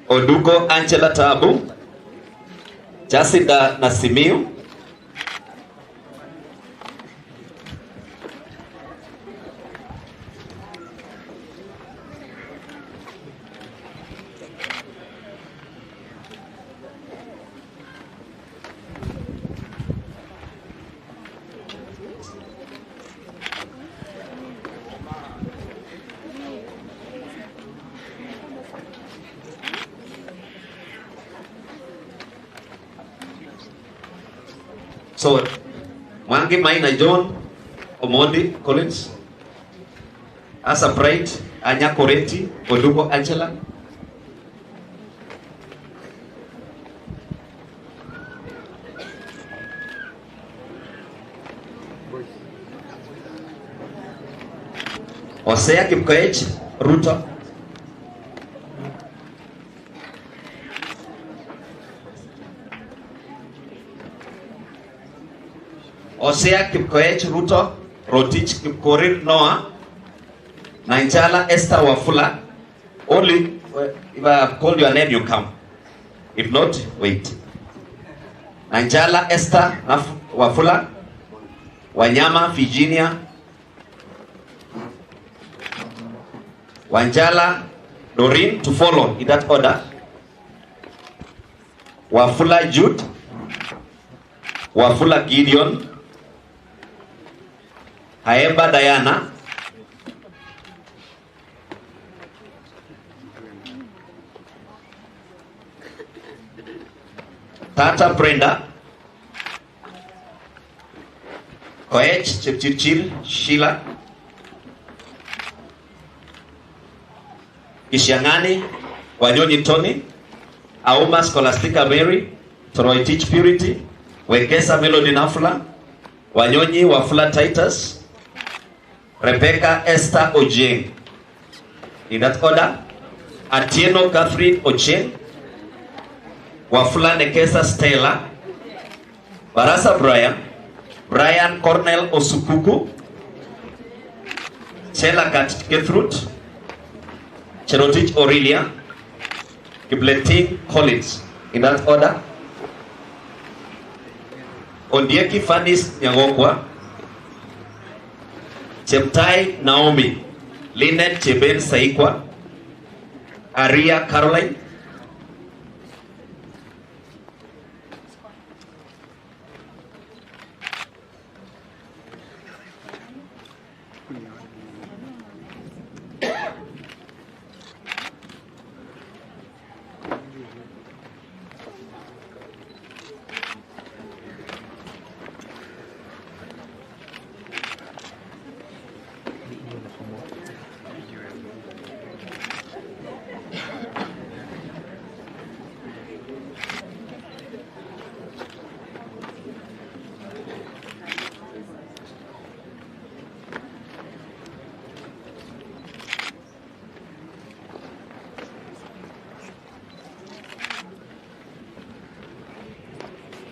Oduko Angela Tabu, Jacinda Nasimiu, so Mwangi Maina John, Omondi Collins, Asa Bright, Anya Koreti, Oduko Angela, Hosea Kipkoech Ruto, Hosea Kipkoech Ruto, Rotich Kipkorir Noah, Nanjala Esther Wafula. Only if I have called your name, you come. If not, wait. Nanjala Esther Wafula, Wanyama Virginia, Wanjala Doreen, to follow in that order. Wafula Jude, Wafula Gideon, Haemba Diana, Tata Brenda, Koech Chepchirchir Sheila, Kishiangani Wanyonyi Tony, Auma Scholastica Mary, Toroitich Purity, Wekesa Melody Nafula, Wanyonyi Wafula Titus, Rebecca Esther Ojeng. In that order, Atieno Catherine Ojeng, Wafula Nekesa Stella, Barasa Brian Cornell Osukuku, Chela Kat Gertrude, Cherotich Aurelia, Kibleting Collins. In that order, Ondieki Fanis Nyangokwa, Cheptai Naomi, Lynette Cheben Saikwa, Aria Caroline,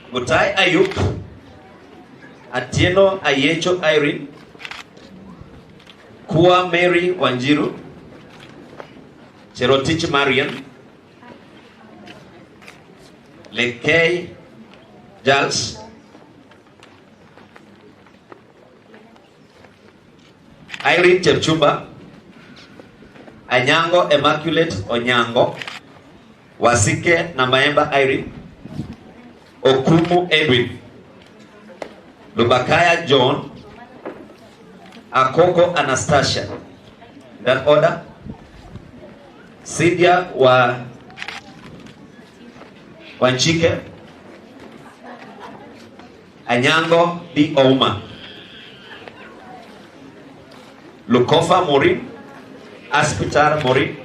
Mutai Ayuk, Atieno Ayecho Irene, Kua Mary Wanjiru, Cherotich Marian, Lekei Giles, Irene Chepchumba, Anyango Immaculate Onyango, Wasike Namaemba Irene, Okumu Edwin, Lubakaya John, Akoko Anastasia. That order, Sidia Wanchike, Anyango D. Ouma, Lukofa Morin, Aspitar Morin,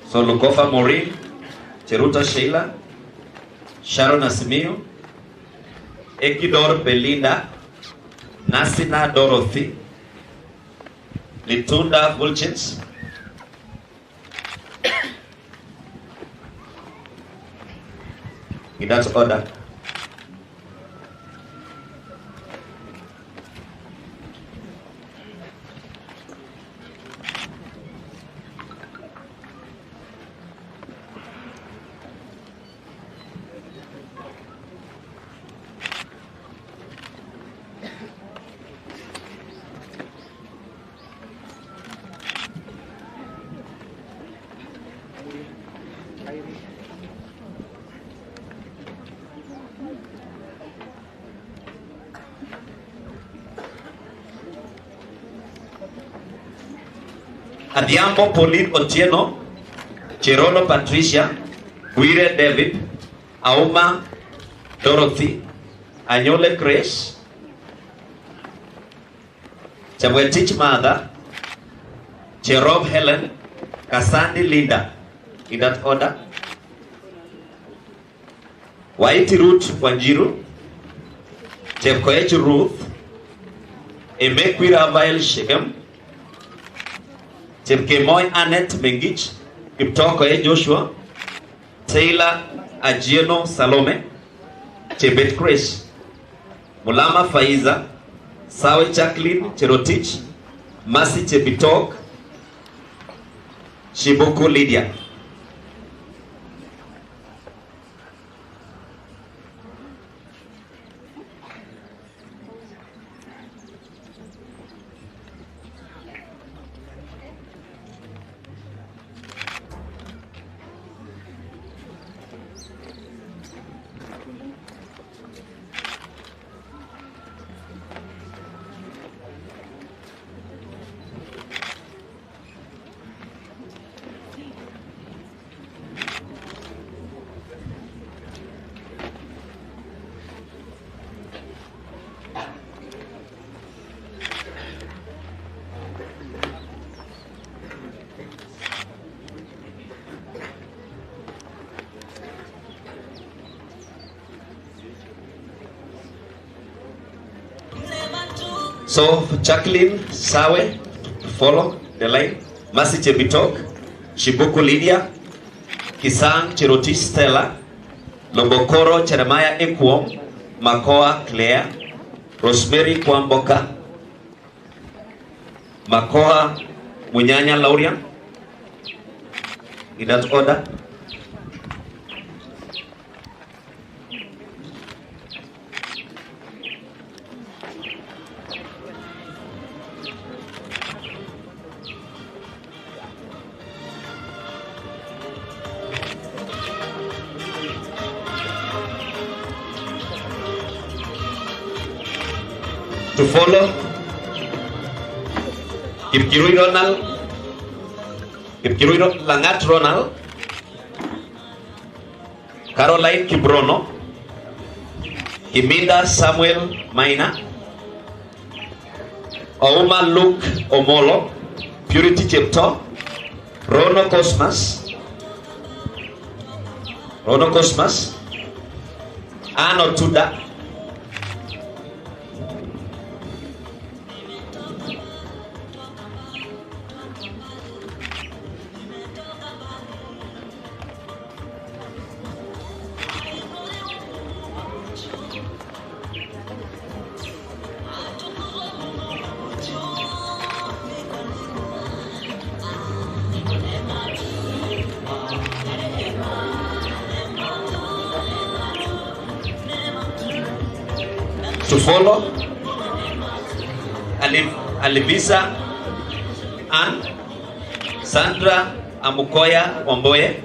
so Lukofa Morin, Cheruta Sheila, Sharon Asimio, Ekidor Belinda, Nasina Dorothy, Litunda Vulchins. In that order. Adhiambo Pauline Otieno, Cherono Patricia, Guire David, Auma Dorothy, Anyole Grace, Chabwetich Mother, Cherob Helen, Kasandi Linda. In that order. Waiti Ruth Wanjiru, Chepkoech Ruth, Emekwira Vail Shechem, Chepkemoy Annette Mengich, Kiptokoe Joshua, Taylor Ajieno Salome, Chebet Chris, Mulama Faiza, Sawe Jacqueline Cherotich, Masi Chebitok, Shibuku Lydia. So Jacqueline Sawe, follow the line. Masi Chebitok, Shibuku Lydia, Kisang Cherotich Stella, Lobokoro Jeremiah Ekwom, Makoa Claire, Rosemary Kwamboka, Makoa Munyanya Laurian. In that order. To follow, Kipkirui Langat Ronald, Caroline Kibrono, Iminda Samuel Maina, Ouma Luke Omolo, Purity Chepto, Rono Cosmas, Ano Tuda, to follow Alivisa Ann, Sandra Amukoya Wamboye,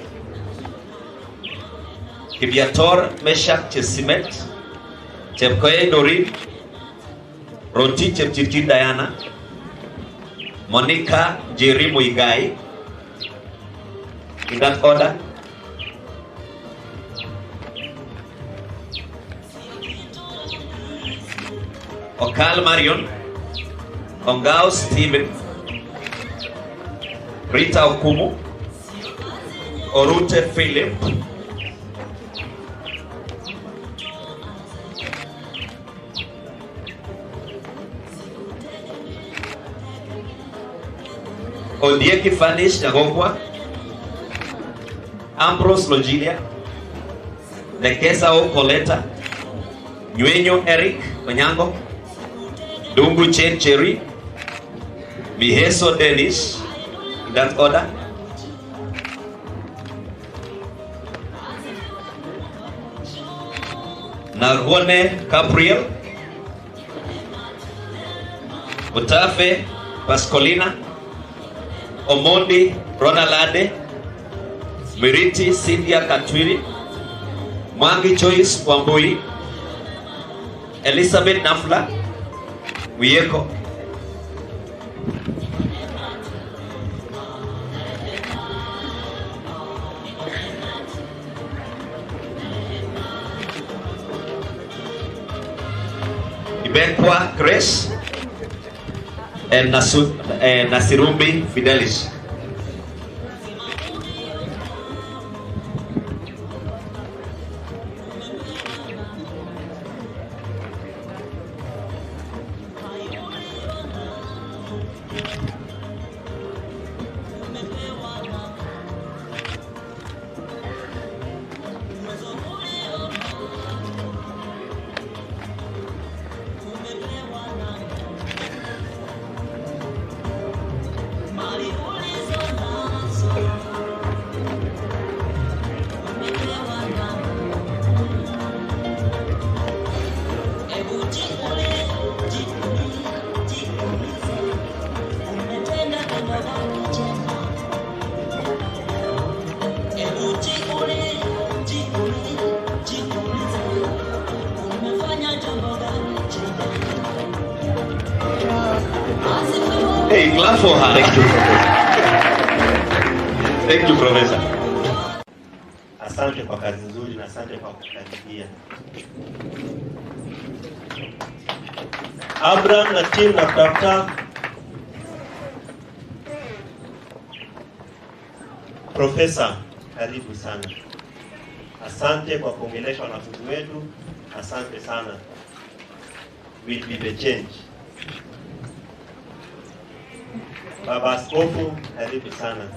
Kibiator Meshak Chesimet, Chepkoye Dorin, Roti Chepchirchi Diana, Monica Jerry Muigai. In that order. Okal Marion, Ongao Stephen, Rita Okumu, Orute Philip, Odieki Fanish Nyagokwa, Ambrose Logilia, Nekesa O Coleta, Nywenyo Eric Onyango, Dungu Chen Cherry, Miheso Dennis, in that order. Nagone Gabriel, Utafe Pascolina, Omondi Ronalade, Miriti Cynthia Katwiri, Mwangi Joyce Wambui, Elizabeth Nafla, Wieko, Ibekwa Grace, and Nasirumbi Fidelis. Hey, clap for her. Thank you, Professor. Thank you, Professor. Asante kwa kazi nzuri na asante kwa kukaribia. Abraham na team na kutafuta Professor, karibu sana. Asante kwa kuongelesha wanafunzi wetu. Asante sana. Will be the change. Baba Askofu, karibu sana.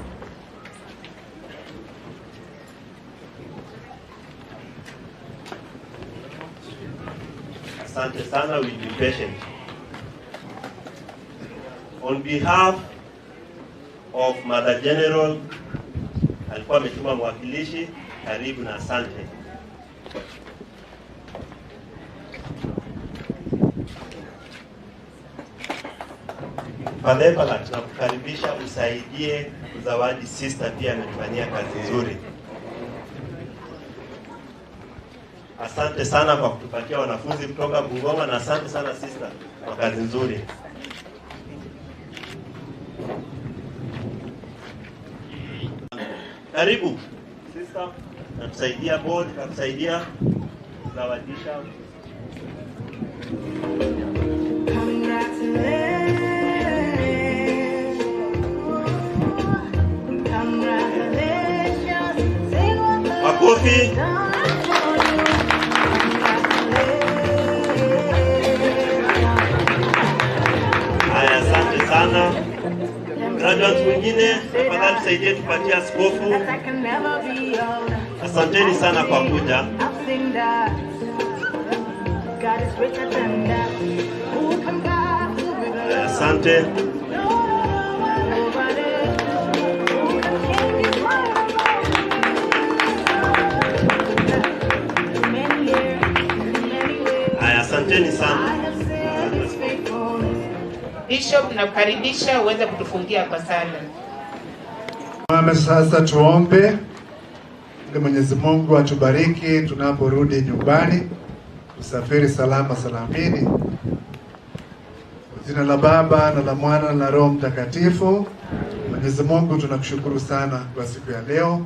Asante sana, we'll be patient. On behalf of Mother General, alikuwa ametuma mwakilishi, karibu na asante. Fadhela na tunakukaribisha usaidie kuzawadi sister, pia ametufanyia kazi nzuri. Asante sana kwa kutupatia wanafunzi kutoka Bungoma na asante sana sister kwa kazi nzuri. Karibu sister, natusaidia board, natusaidia kuzawadisha. Makofi. Haya, asante sana. Graduates wengine, tafadhali tusaidie tupatie askofu. Asanteni sana kwa kuja. Asante. Asanteni sana. Bishop, nakukaribisha uweze kutufungia kwa sala. Mama, sasa tuombe ili Mwenyezi Mungu atubariki tunaporudi nyumbani, usafiri salama salamini. Jina la Baba na la Mwana na Roho Mtakatifu. Mwenyezi Mungu, tunakushukuru sana kwa siku ya leo.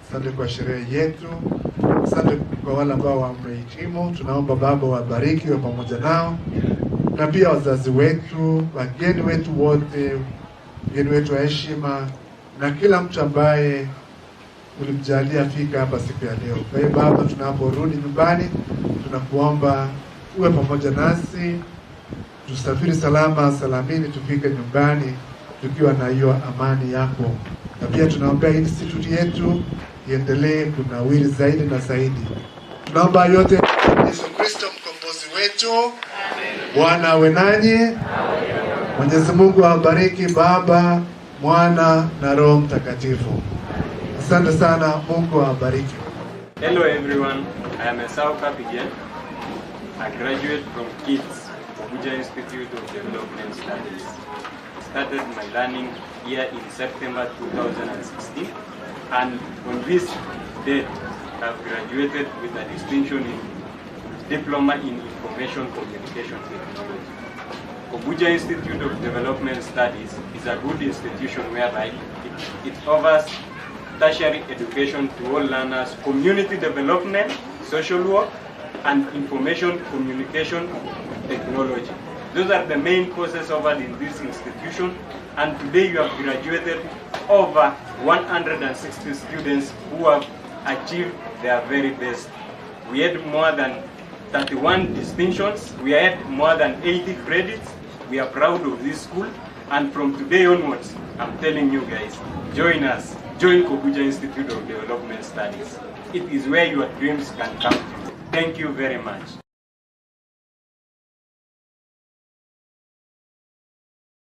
Asante kwa sherehe yetu. Asante kwa wale ambao wamehitimu. Tunaomba Baba wabariki wa pamoja nao, na pia wazazi wetu, wageni wetu wote, wageni wetu wa heshima, na kila mtu ambaye ulimjalia fika hapa siku ya leo. Kwa hiyo Baba, tunaporudi nyumbani, tunakuomba uwe pamoja nasi, tusafiri salama salamini, tufike nyumbani tukiwa na hiyo amani yako, na pia tunaombea institute yetu iendelee kunawiri zaidi na zaidi. Tunaomba yote Yesu Kristo mkombozi wetu. Bwana awe nanyi. Mwenyezi Mungu awabariki Baba, Mwana na Roho Mtakatifu. Asante sana, Mungu awabariki. Hello everyone, I am Esau Kapigel, a graduate from KIDS, Kobujoi Institute of Development Studies. Started my learning here in September 2016, and on this date I have graduated with a distinction in Diploma in Information Communication Technology. Kobujoi Institute of Development Studies is a good institution whereby it offers tertiary education to all learners, community development, social work, and information communication technology. Those are the main courses offered in this institution, and today you have graduated over 160 students who have achieved their very best. We had more than 31 distinctions, we had more than 80 credits. We are proud of this school, and from today onwards, I'm telling you guys, join us. Join Kobujoi Institute of Development Studies. It is where your dreams can come true. Thank you very much.